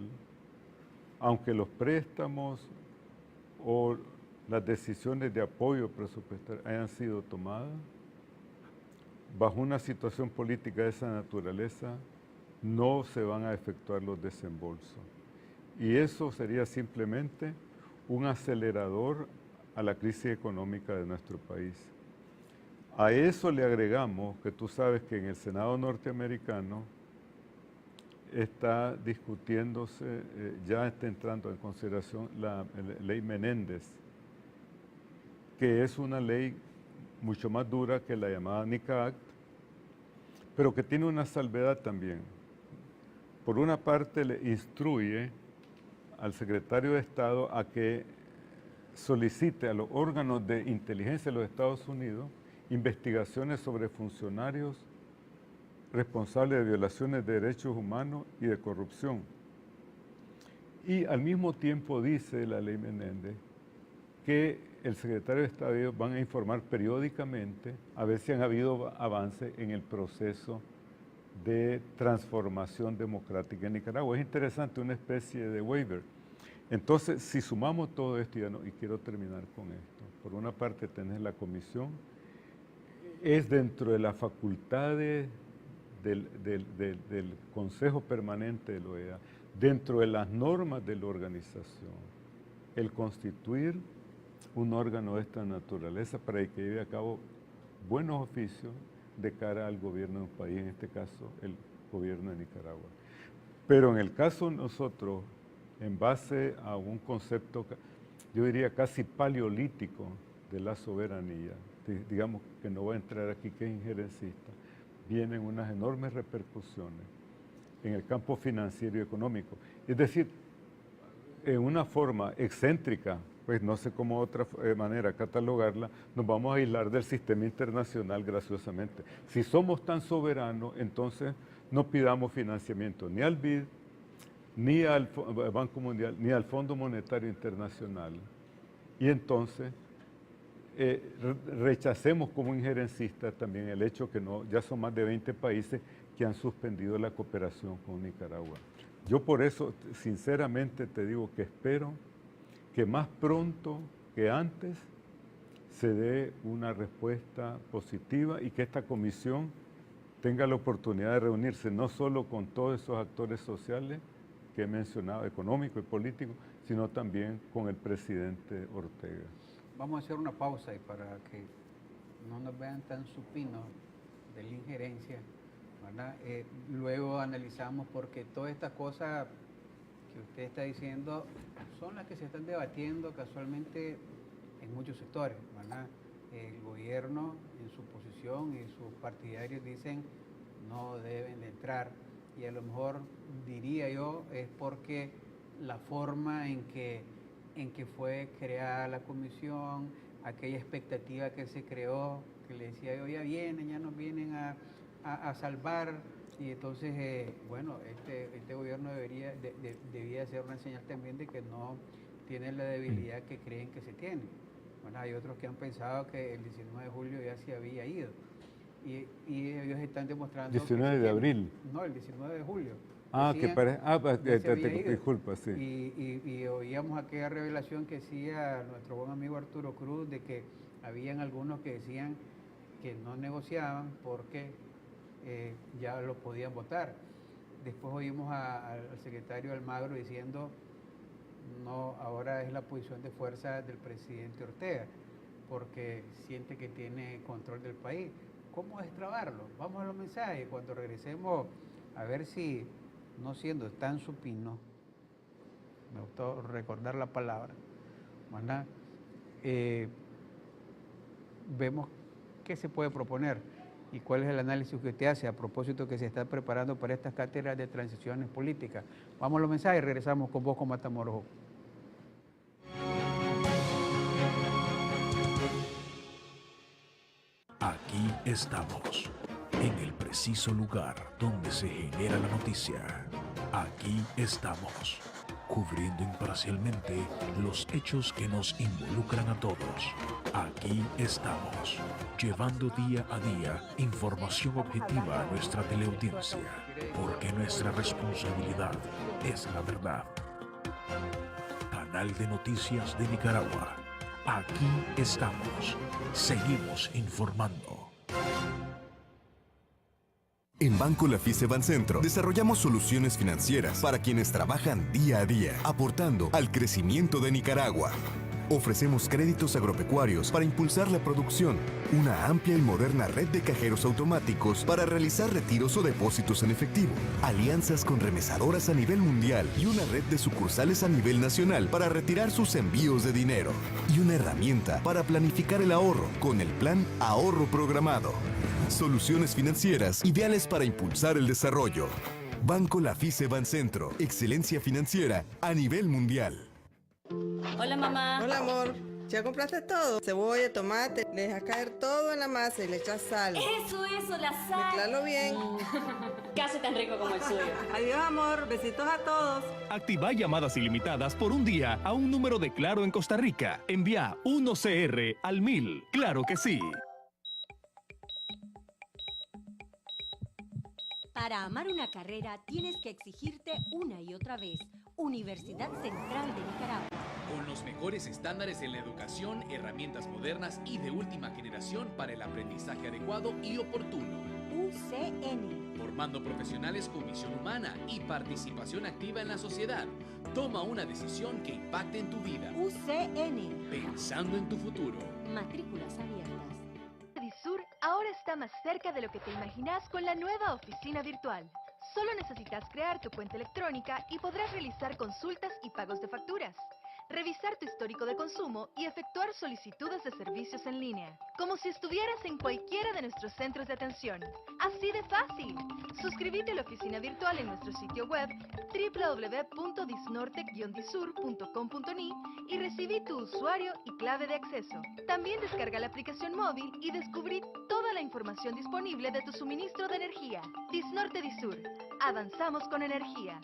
aunque los préstamos o las decisiones de apoyo presupuestario hayan sido tomadas, bajo una situación política de esa naturaleza, no se van a efectuar los desembolsos. Y eso sería simplemente un acelerador a la crisis económica de nuestro país. A eso le agregamos que tú sabes que en el Senado norteamericano está discutiéndose, ya está entrando en consideración la ley Menéndez, que es una ley mucho más dura que la llamada NICA Act, pero que tiene una salvedad también. Por una parte, le instruye al secretario de Estado a que solicite a los órganos de inteligencia de los Estados Unidos investigaciones sobre funcionarios responsables de violaciones de derechos humanos y de corrupción. Y al mismo tiempo dice la ley Menéndez que el secretario de Estado van a informar periódicamente a ver si han habido avances en el proceso de transformación democrática en Nicaragua. Es interesante, una especie de waiver. Entonces, si sumamos todo esto, y quiero terminar con esto, por una parte tenés la comisión, es dentro de las facultades del Consejo Permanente de la OEA, dentro de las normas de la organización, el constituir un órgano de esta naturaleza para que lleve a cabo buenos oficios de cara al gobierno de un país, en este caso el gobierno de Nicaragua. Pero en el caso de nosotros, en base a un concepto, yo diría casi paleolítico de la soberanía, digamos que no voy a entrar aquí que es injerencista, vienen unas enormes repercusiones en el campo financiero y económico. Es decir, en una forma excéntrica, pues no sé cómo otra manera catalogarla, nos vamos a aislar del sistema internacional graciosamente. Si somos tan soberanos, entonces no pidamos financiamiento ni al BID, ni al Banco Mundial, ni al Fondo Monetario Internacional. Y entonces rechacemos como injerencistas también el hecho que ya son más de 20 países que han suspendido la cooperación con Nicaragua. Yo por eso, sinceramente, te digo que espero que más pronto que antes se dé una respuesta positiva y que esta comisión tenga la oportunidad de reunirse no solo con todos esos actores sociales que he mencionado, económicos y políticos, sino también con el presidente Ortega. Vamos a hacer una pausa y para que no nos vean tan supinos de la injerencia, ¿verdad? Luego analizamos porque todas estas cosas que usted está diciendo son las que se están debatiendo casualmente en muchos sectores, ¿verdad? El gobierno en su posición y sus partidarios dicen no deben de entrar y a lo mejor diría yo es porque la forma en que fue creada la comisión, aquella expectativa que se creó, que le decía yo ya nos vienen a salvar. Y entonces, bueno, este gobierno debía hacer una señal también de que no tiene la debilidad que creen que se tiene. Bueno, hay otros que han pensado que el 19 de julio ya se había ido. Y ellos están demostrando... 19 de abril. No, el 19 de julio. Ah, Decían, que parece... disculpa, sí. Y oíamos aquella revelación que hacía nuestro buen amigo Arturo Cruz de que habían algunos que decían que no negociaban porque... ya lo podían votar. Después oímos al secretario Almagro diciendo no, ahora es la posición de fuerza del presidente Ortega porque siente que tiene control del país. ¿Cómo destrabarlo? Vamos a los mensajes. Cuando regresemos, a ver si, no siendo tan supino, me gustó recordar la palabra, ¿verdad? Vemos qué se puede proponer. ¿Y cuál es el análisis que usted hace a propósito que se está preparando para estas cátedras de transiciones políticas? Vamos a los mensajes y regresamos con Bosco Matamoros. Aquí estamos, en el preciso lugar donde se genera la noticia. Aquí estamos, cubriendo imparcialmente los hechos que nos involucran a todos. Aquí estamos, llevando día a día información objetiva a nuestra teleaudiencia, porque nuestra responsabilidad es la verdad. Canal de Noticias de Nicaragua. Aquí estamos. Seguimos informando. En Banco Lafice Bancentro desarrollamos soluciones financieras para quienes trabajan día a día, aportando al crecimiento de Nicaragua. Ofrecemos créditos agropecuarios para impulsar la producción, una amplia y moderna red de cajeros automáticos para realizar retiros o depósitos en efectivo, alianzas con remesadoras a nivel mundial y una red de sucursales a nivel nacional para retirar sus envíos de dinero, y una herramienta para planificar el ahorro con el Plan Ahorro Programado. Soluciones financieras ideales para impulsar el desarrollo. Banco Lafice Bancentro, excelencia financiera a nivel mundial. Hola, mamá. Hola, amor. ¿Ya compraste todo? Cebolla, tomate, le dejas caer todo en la masa y le echas sal. Eso, la sal. Mezclalo bien. Casi tan rico como el suyo. Adiós, amor. Besitos a todos. Activa llamadas ilimitadas por un día a un número de Claro en Costa Rica. Envía 1CR al 1000. ¡Claro que sí! Para amar una carrera tienes que exigirte una y otra vez. Universidad Central de Nicaragua. Con los mejores estándares en la educación, herramientas modernas y de última generación para el aprendizaje adecuado y oportuno. UCN. Formando profesionales con visión humana y participación activa en la sociedad. Toma una decisión que impacte en tu vida. UCN. Pensando en tu futuro. Matrículas abiertas. DISUR ahora está más cerca de lo que te imaginas con la nueva oficina virtual. Solo necesitas crear tu cuenta electrónica y podrás realizar consultas y pagos de facturas, revisar tu histórico de consumo y efectuar solicitudes de servicios en línea, como si estuvieras en cualquiera de nuestros centros de atención. ¡Así de fácil! Suscríbete a la oficina virtual en nuestro sitio web www.disnorte-disur.com.ni y recibí tu usuario y clave de acceso. También descarga la aplicación móvil y descubrí toda la información disponible de tu suministro de energía. Disnorte Disur. Avanzamos con energía.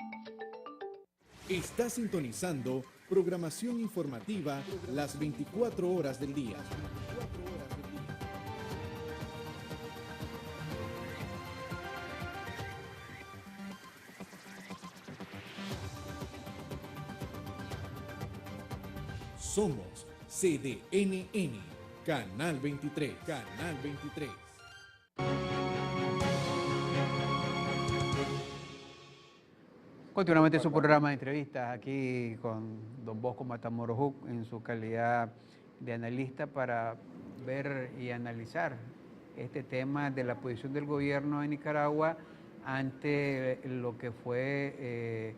Está sintonizando programación informativa las 24 horas del día. Somos CDNN, Canal 23, Canal 23. Continuamente su programa de entrevistas aquí con don Bosco Matamoros Huk en su calidad de analista para ver y analizar este tema de la posición del gobierno de Nicaragua ante lo que fue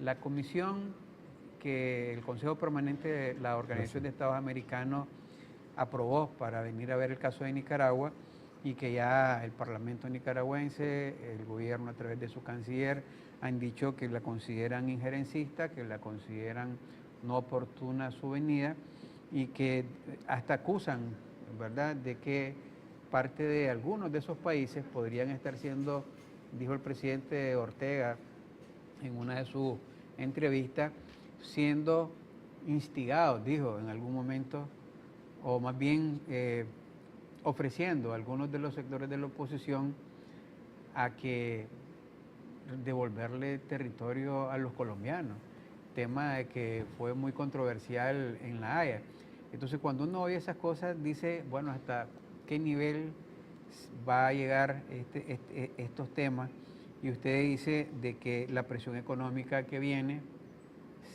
la comisión que el Consejo Permanente de la Organización de Estados Americanos aprobó para venir a ver el caso de Nicaragua y que ya el Parlamento nicaragüense, el gobierno a través de su canciller, han dicho que la consideran injerencista, que la consideran no oportuna su venida y que hasta acusan, ¿verdad?, de que parte de algunos de esos países podrían estar siendo, dijo el presidente Ortega en una de sus entrevistas, siendo instigados, dijo en algún momento, o más bien ofreciendo a algunos de los sectores de la oposición a que devolverle territorio a los colombianos, tema de que fue muy controversial en La Haya. Entonces, cuando uno oye esas cosas, dice, bueno, ¿hasta qué nivel va a llegar estos temas? Y usted dice de que la presión económica que viene,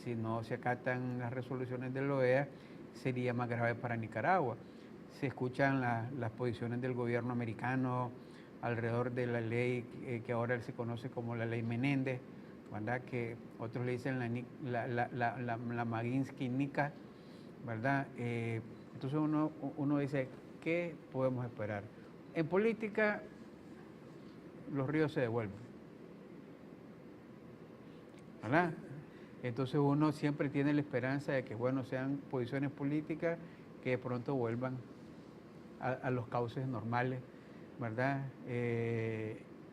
si no se acatan las resoluciones de la OEA, sería más grave para Nicaragua. Se escuchan las posiciones del gobierno americano alrededor de la ley que ahora se conoce como la ley Menéndez, ¿verdad?, que otros le dicen la Maguinsky-Nica, ¿verdad? Entonces uno dice, ¿qué podemos esperar? En política, los ríos se devuelven, ¿verdad? Entonces uno siempre tiene la esperanza de que, bueno, sean posiciones políticas que de pronto vuelvan a los cauces normales, ¿verdad?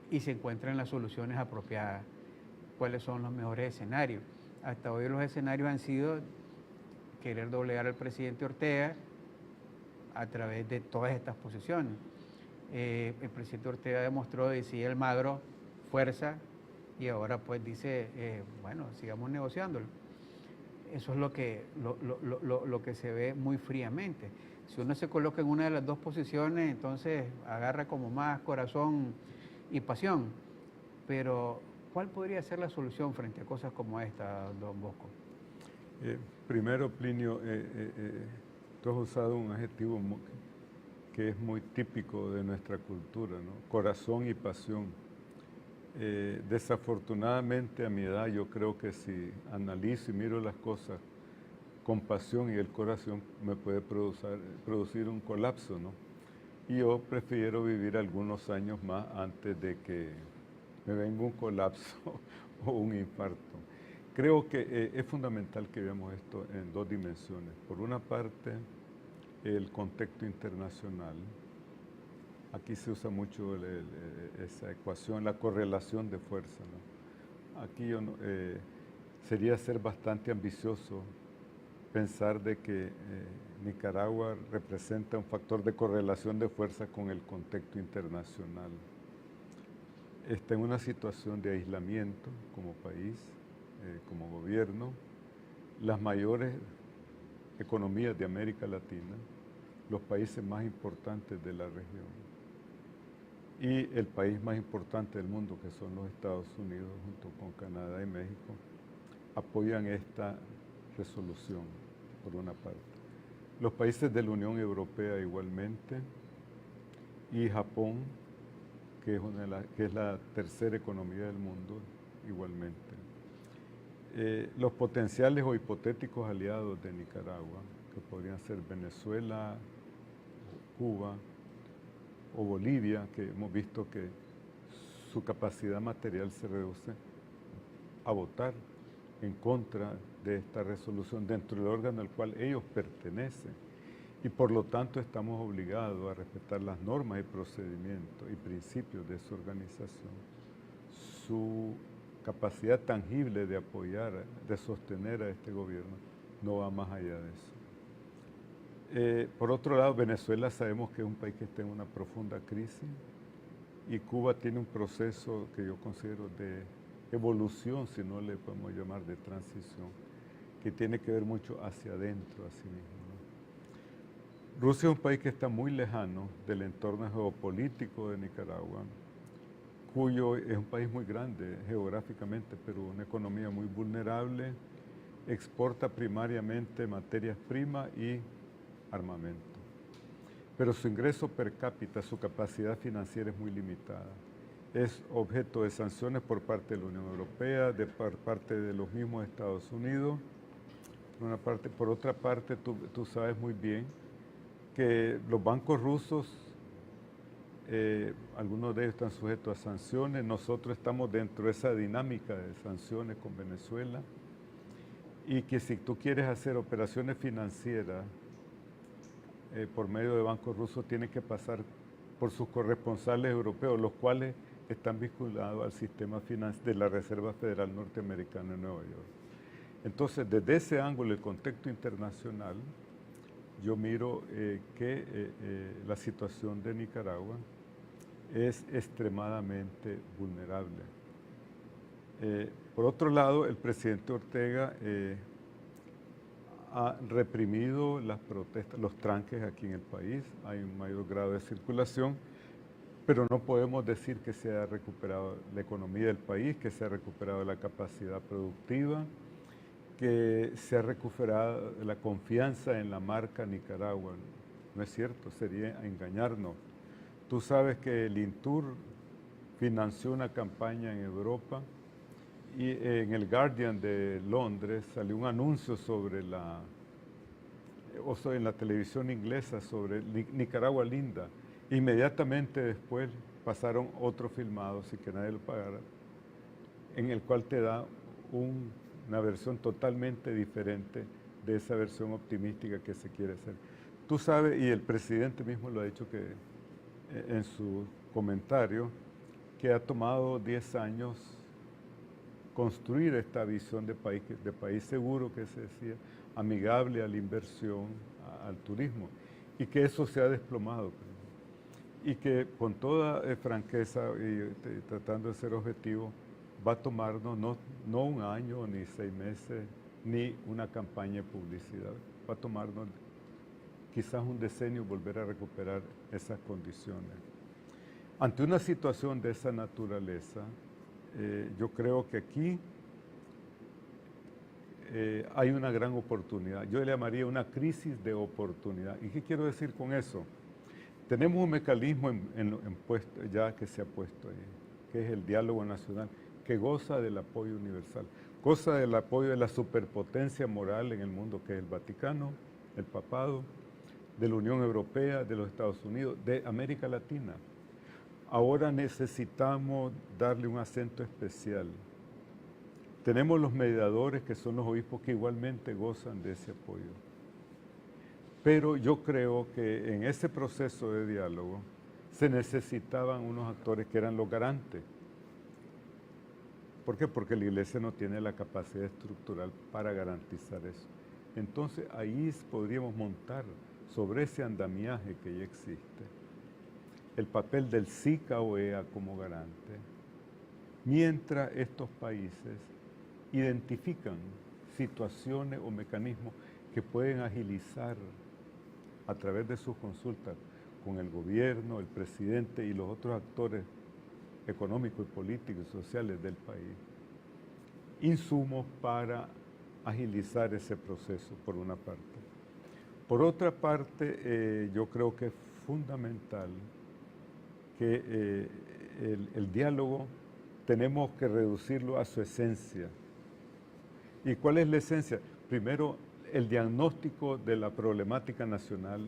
Y se encuentran las soluciones apropiadas. ¿Cuáles son los mejores escenarios? Hasta hoy los escenarios han sido querer doblegar al presidente Ortega a través de todas estas posiciones. El presidente Ortega demostró de si el magro fuerza y ahora pues dice, bueno, sigamos negociándolo. Eso es lo que se ve muy fríamente. Si uno se coloca en una de las dos posiciones, entonces agarra como más corazón y pasión. Pero, ¿cuál podría ser la solución frente a cosas como esta, don Bosco? Primero, Plinio, tú has usado un adjetivo que es muy típico de nuestra cultura, ¿no? Corazón y pasión. Desafortunadamente, a mi edad, yo creo que si analizo y miro las cosas con pasión y el corazón, me puede producir un colapso, ¿no? Y yo prefiero vivir algunos años más antes de que me venga un colapso o un infarto. Creo que es fundamental que veamos esto en dos dimensiones. Por una parte, el contexto internacional. Aquí se usa mucho esa ecuación, la correlación de fuerza, ¿no? Aquí sería ser bastante ambicioso pensar de que Nicaragua representa un factor de correlación de fuerza con el contexto internacional. Está en una situación de aislamiento como país, como gobierno. Las mayores economías de América Latina, los países más importantes de la región y el país más importante del mundo, que son los Estados Unidos, junto con Canadá y México, apoyan esta resolución, por una parte. Los países de la Unión Europea igualmente, y Japón, que es la tercera economía del mundo, igualmente. Los potenciales o hipotéticos aliados de Nicaragua, que podrían ser Venezuela, Cuba o Bolivia, que hemos visto que su capacidad material se reduce, a votar en contra de esta resolución dentro del órgano al cual ellos pertenecen. Y por lo tanto estamos obligados a respetar las normas y procedimientos y principios de su organización. Su capacidad tangible de apoyar, de sostener a este gobierno, no va más allá de eso. Por otro lado, Venezuela sabemos que es un país que está en una profunda crisis y Cuba tiene un proceso que yo considero de evolución, si no le podemos llamar de transición, que tiene que ver mucho hacia adentro, a sí mismo, ¿no? Rusia es un país que está muy lejano del entorno geopolítico de Nicaragua, cuyo es un país muy grande geográficamente, pero una economía muy vulnerable, exporta primariamente materias primas y armamento. Pero su ingreso per cápita, su capacidad financiera es muy limitada. Es objeto de sanciones por parte de la Unión Europea, por parte de los mismos Estados Unidos. Por otra parte, tú sabes muy bien que los bancos rusos, algunos de ellos están sujetos a sanciones. Nosotros estamos dentro de esa dinámica de sanciones con Venezuela y que si tú quieres hacer operaciones financieras por medio de bancos rusos, tienes que pasar por sus corresponsales europeos, los cuales están vinculados al sistema de la Reserva Federal Norteamericana en Nueva York. Entonces, desde ese ángulo, el contexto internacional, yo miro que la situación de Nicaragua es extremadamente vulnerable. Por otro lado, el presidente Ortega ha reprimido las protestas, los tranques aquí en el país, hay un mayor grado de circulación, pero no podemos decir que se ha recuperado la economía del país, que se ha recuperado la capacidad productiva, que se ha recuperado la confianza en la marca Nicaragua. No es cierto, sería engañarnos. Tú sabes que el INTUR financió una campaña en Europa y en el Guardian de Londres salió un anuncio en la televisión inglesa sobre Nicaragua linda. Inmediatamente después pasaron otro filmado, sin que nadie lo pagara, en el cual te da una versión totalmente diferente de esa versión optimística que se quiere hacer. Tú sabes, y el presidente mismo lo ha dicho que en su comentario, que ha tomado 10 años construir esta visión de país seguro, que se decía, amigable a la inversión, al turismo, y que eso se ha desplomado. Y que con toda franqueza y tratando de ser objetivo, va a tomarnos no un año, ni 6 meses, ni una campaña de publicidad. Va a tomarnos quizás un decenio volver a recuperar esas condiciones. Ante una situación de esa naturaleza, yo creo que aquí hay una gran oportunidad. Yo le llamaría una crisis de oportunidad. ¿Y qué quiero decir con eso? Tenemos un mecanismo ya que se ha puesto ahí, que es el diálogo nacional, que goza del apoyo universal, goza del apoyo de la superpotencia moral en el mundo, que es el Vaticano, el Papado, de la Unión Europea, de los Estados Unidos, de América Latina. Ahora necesitamos darle un acento especial. Tenemos los mediadores, que son los obispos, que igualmente gozan de ese apoyo. Pero yo creo que en ese proceso de diálogo se necesitaban unos actores que eran los garantes. ¿Por qué? Porque la Iglesia no tiene la capacidad estructural para garantizar eso. Entonces ahí podríamos montar sobre ese andamiaje que ya existe el papel del SICA o EA como garante, mientras estos países identifican situaciones o mecanismos que pueden agilizar a través de sus consultas con el gobierno, el presidente y los otros actores económicos, políticos y sociales del país, insumos para agilizar ese proceso, por una parte. Por otra parte, yo creo que es fundamental que el diálogo tenemos que reducirlo a su esencia. ¿Y cuál es la esencia? Primero, el diagnóstico de la problemática nacional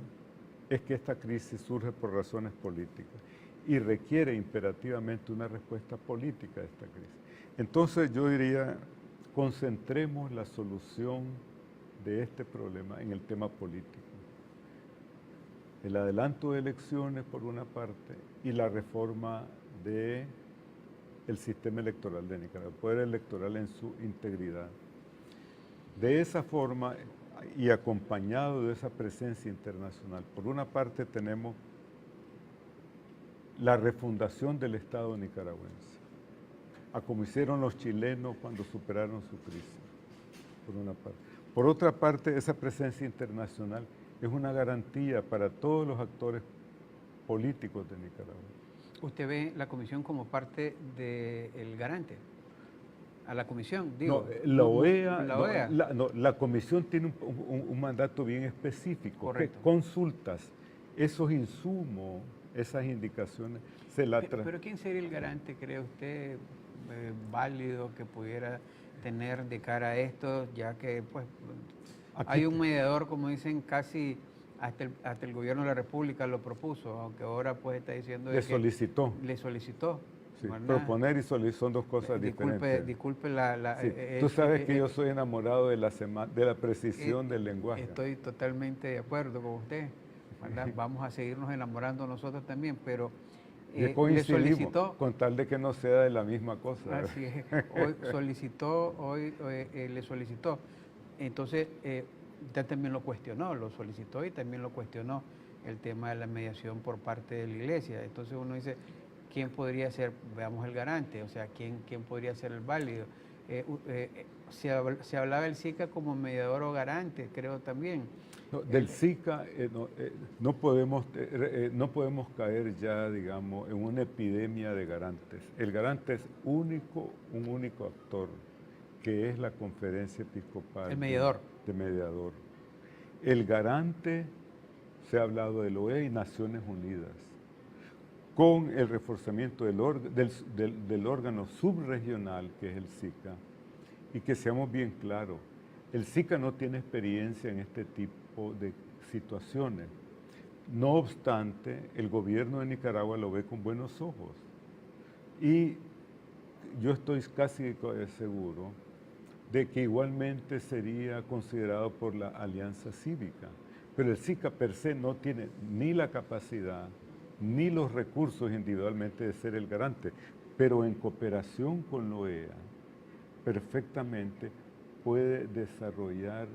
es que esta crisis surge por razones políticas y requiere imperativamente una respuesta política a esta crisis. Entonces yo diría, concentremos la solución de este problema en el tema político. El adelanto de elecciones por una parte y la reforma del sistema electoral de Nicaragua, el poder electoral en su integridad. De esa forma y acompañado de esa presencia internacional, por una parte tenemos la refundación del Estado nicaragüense, a como hicieron los chilenos cuando superaron su crisis, por una parte. Por otra parte, esa presencia internacional es una garantía para todos los actores políticos de Nicaragua. ¿Usted ve la comisión como parte del garante? A la comisión, digo. No, la OEA, la OEA. La comisión tiene un mandato bien específico. Correcto. Que consultas esos insumos, esas indicaciones, se la traen. ¿Pero quién sería el garante, cree usted, válido que pudiera tener de cara a esto, ya que pues hay un mediador, como dicen, casi hasta el gobierno de la República lo propuso, aunque ahora pues está diciendo Le solicitó. Le solicitó. Sí, ¿verdad? Proponer y solicitar son dos cosas diferentes. Disculpe sí. Tú sabes que yo soy enamorado de la precisión del lenguaje. Estoy totalmente de acuerdo con usted, ¿verdad? Vamos a seguirnos enamorando nosotros también, pero le solicitó, con tal de que no sea de la misma cosa. Así es, le solicitó. Entonces, ya también lo cuestionó, lo solicitó y también lo cuestionó el tema de la mediación por parte de la Iglesia. Entonces uno dice, ¿quién podría ser, veamos, el garante? O sea, ¿quién podría ser el válido? Se hablaba del SICA como mediador o garante, creo también. No, del SICA no podemos caer ya, digamos, en una epidemia de garantes. El garante es un único actor, que es la Conferencia Episcopal. El mediador. De mediador. El garante, se ha hablado de la OEA y Naciones Unidas, con el reforzamiento del órgano subregional, que es el SICA, y que seamos bien claros, el SICA no tiene experiencia en este tipo de situaciones. No obstante, el gobierno de Nicaragua lo ve con buenos ojos. Y yo estoy casi seguro de que igualmente sería considerado por la Alianza Cívica. Pero el SICA per se no tiene ni la capacidad ni los recursos individualmente de ser el garante, pero en cooperación con la OEA perfectamente puede desarrollar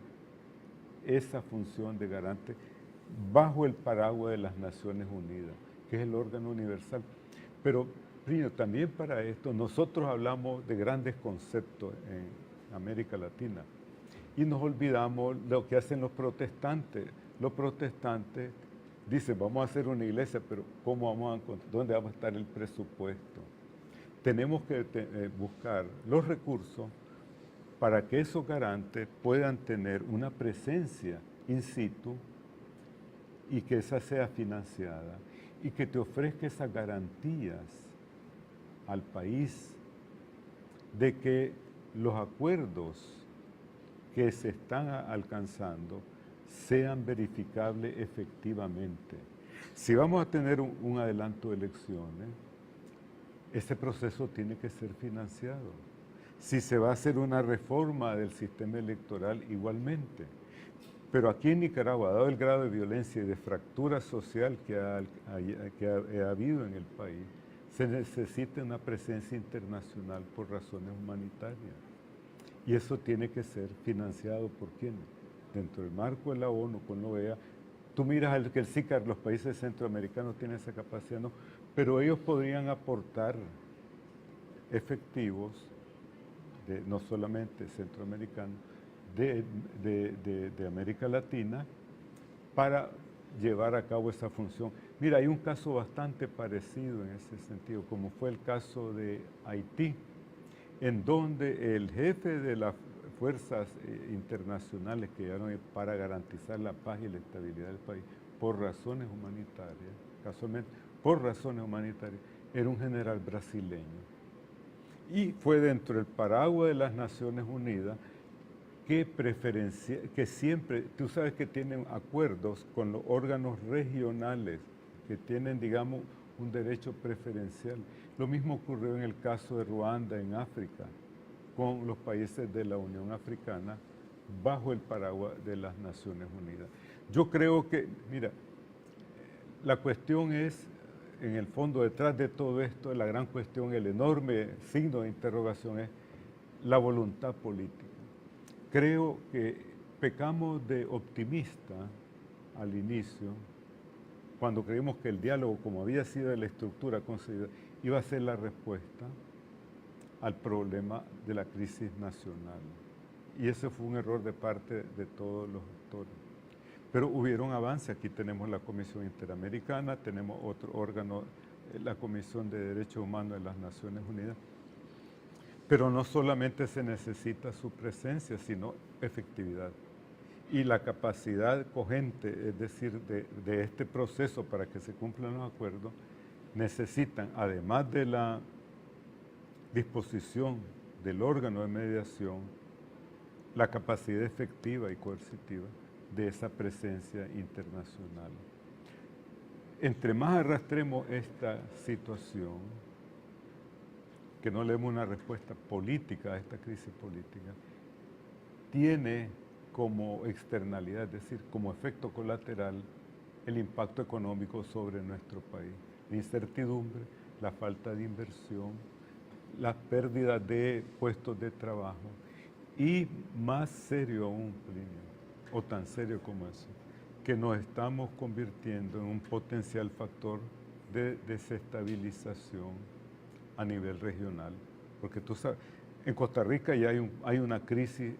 esa función de garante bajo el paraguas de las Naciones Unidas, que es el órgano universal. Pero, primero, también para esto, nosotros hablamos de grandes conceptos en América Latina y nos olvidamos lo que hacen los protestantes. Los protestantes dicen, vamos a hacer una iglesia, pero ¿dónde va a estar el presupuesto? Tenemos que buscar los recursos para que esos garantes puedan tener una presencia in situ y que esa sea financiada y que te ofrezca esas garantías al país de que los acuerdos que se están alcanzando sean verificables efectivamente. Si vamos a tener un adelanto de elecciones, ese proceso tiene que ser financiado. Si se va a hacer una reforma del sistema electoral, igualmente. Pero aquí en Nicaragua, dado el grado de violencia y de fractura social que ha habido en el país, se necesita una presencia internacional por razones humanitarias. Y eso tiene que ser financiado por ¿quiénes? Dentro del marco de la ONU, con la OEA. Tú miras que el SICA, los países centroamericanos tienen esa capacidad, no, pero ellos podrían aportar efectivos, no solamente centroamericanos, de América Latina, para llevar a cabo esa función. Mira, hay un caso bastante parecido en ese sentido, como fue el caso de Haití. en donde el jefe de las fuerzas internacionales que llegaron para garantizar la paz y la estabilidad del país por razones humanitarias, casualmente por razones humanitarias, era un general brasileño. Y fue dentro del paraguas de las Naciones Unidas que siempre, tú sabes que tienen acuerdos con los órganos regionales que tienen, digamos, un derecho preferencial. Lo mismo ocurrió en el caso de Ruanda, en África, con los países de la Unión Africana, bajo el paraguas de las Naciones Unidas. Yo creo que, mira, la cuestión es, en el fondo, detrás de todo esto, la gran cuestión, el enorme signo de interrogación es la voluntad política. Creo que pecamos de optimista al inicio, cuando creímos que el diálogo, como había sido la estructura concebida, iba a ser la respuesta al problema de la crisis nacional. Y ese fue un error de parte de todos los actores. Pero hubieron avances. Aquí tenemos la Comisión Interamericana, tenemos otro órgano, la Comisión de Derechos Humanos de las Naciones Unidas. Pero no solamente se necesita su presencia, sino efectividad. Y la capacidad cogente, es decir, de este proceso para que se cumplan los acuerdos, necesitan, además de la disposición del órgano de mediación, la capacidad efectiva y coercitiva de esa presencia internacional. Entre más arrastremos esta situación, que no le demos una respuesta política a esta crisis política, tiene como externalidad, es decir, como efecto colateral, el impacto económico sobre nuestro país. La incertidumbre, la falta de inversión, la pérdida de puestos de trabajo y, más serio aún, Plinio, o tan serio como eso, que nos estamos convirtiendo en un potencial factor de desestabilización a nivel regional. Porque tú sabes, en Costa Rica ya hay una crisis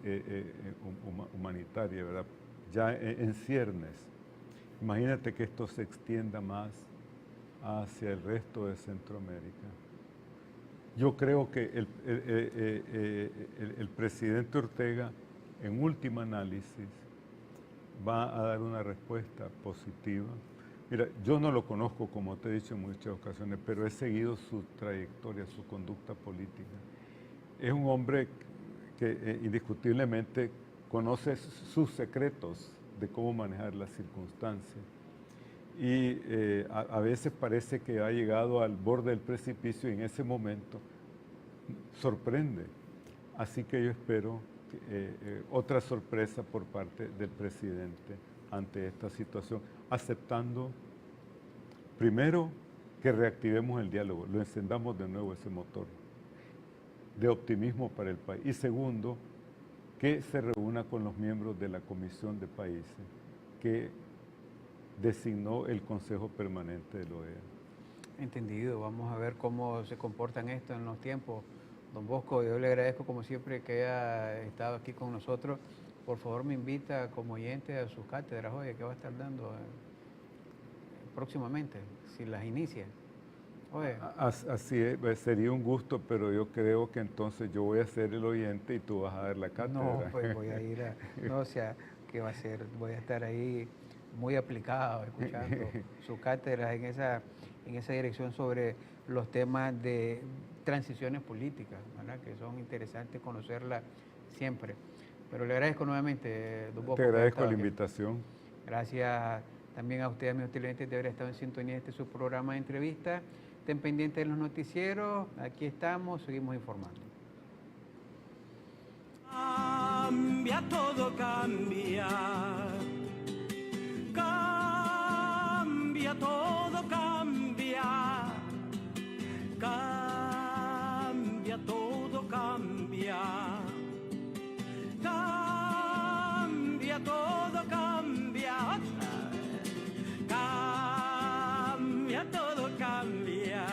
humanitaria, ¿verdad? Ya en ciernes. Imagínate que esto se extienda más hacia el resto de Centroamérica. Yo creo que el presidente Ortega, en última análisis, va a dar una respuesta positiva. Mira, yo no lo conozco, como te he dicho en muchas ocasiones, pero he seguido su trayectoria, su conducta política. Es un hombre que indiscutiblemente conoce sus secretos de cómo manejar las circunstancias. Y a veces parece que ha llegado al borde del precipicio y en ese momento sorprende. Así que yo espero otra sorpresa por parte del presidente ante esta situación, aceptando primero que reactivemos el diálogo, lo encendamos de nuevo ese motor de optimismo para el país. Y segundo, que se reúna con los miembros de la Comisión de Países que designó el Consejo Permanente de la OEA. Entendido, vamos a ver cómo se comportan esto en los tiempos. Don Bosco, yo le agradezco como siempre que haya estado aquí con nosotros. Por favor, me invita como oyente a sus cátedras, oye, que va a estar dando próximamente, si las inicia. Oye. Así es, sería un gusto, pero yo creo que entonces yo voy a ser el oyente y tú vas a dar la cátedra. No, pues voy a ir no, o sea, ¿qué va a ser? Voy a estar ahí muy aplicado, escuchando sus cátedras en esa dirección sobre los temas de transiciones políticas, ¿verdad? Que son interesantes conocerlas siempre. Pero le agradezco nuevamente, don Bosco. Te agradezco la invitación. Gracias también a usted, amigos televidentes, de haber estado en sintonía de su programa de entrevista. Estén pendientes de los noticieros, aquí estamos, seguimos informando. Cambia, todo cambia. Cambia, todo cambia. Cambia, todo cambia. Cambia, todo cambia. Cambia, todo cambia.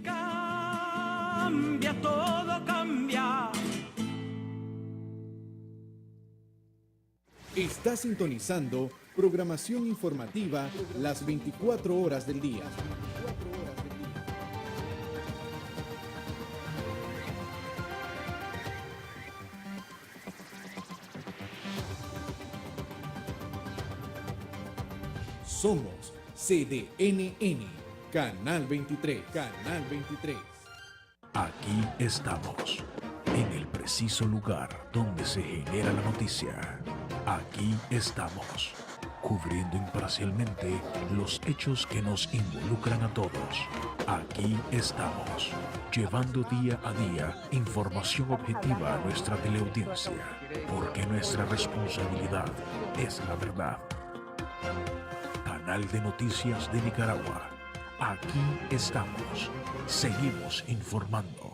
Cambia, todo cambia. Está sintonizando programación informativa las 24 horas del día. Somos CDNN, Canal 23, Canal 23. Aquí estamos, en el preciso lugar donde se genera la noticia. Aquí estamos, cubriendo imparcialmente los hechos que nos involucran a todos. Aquí estamos, llevando día a día información objetiva a nuestra teleaudiencia, porque nuestra responsabilidad es la verdad. Canal de Noticias de Nicaragua. Aquí estamos. Seguimos informando.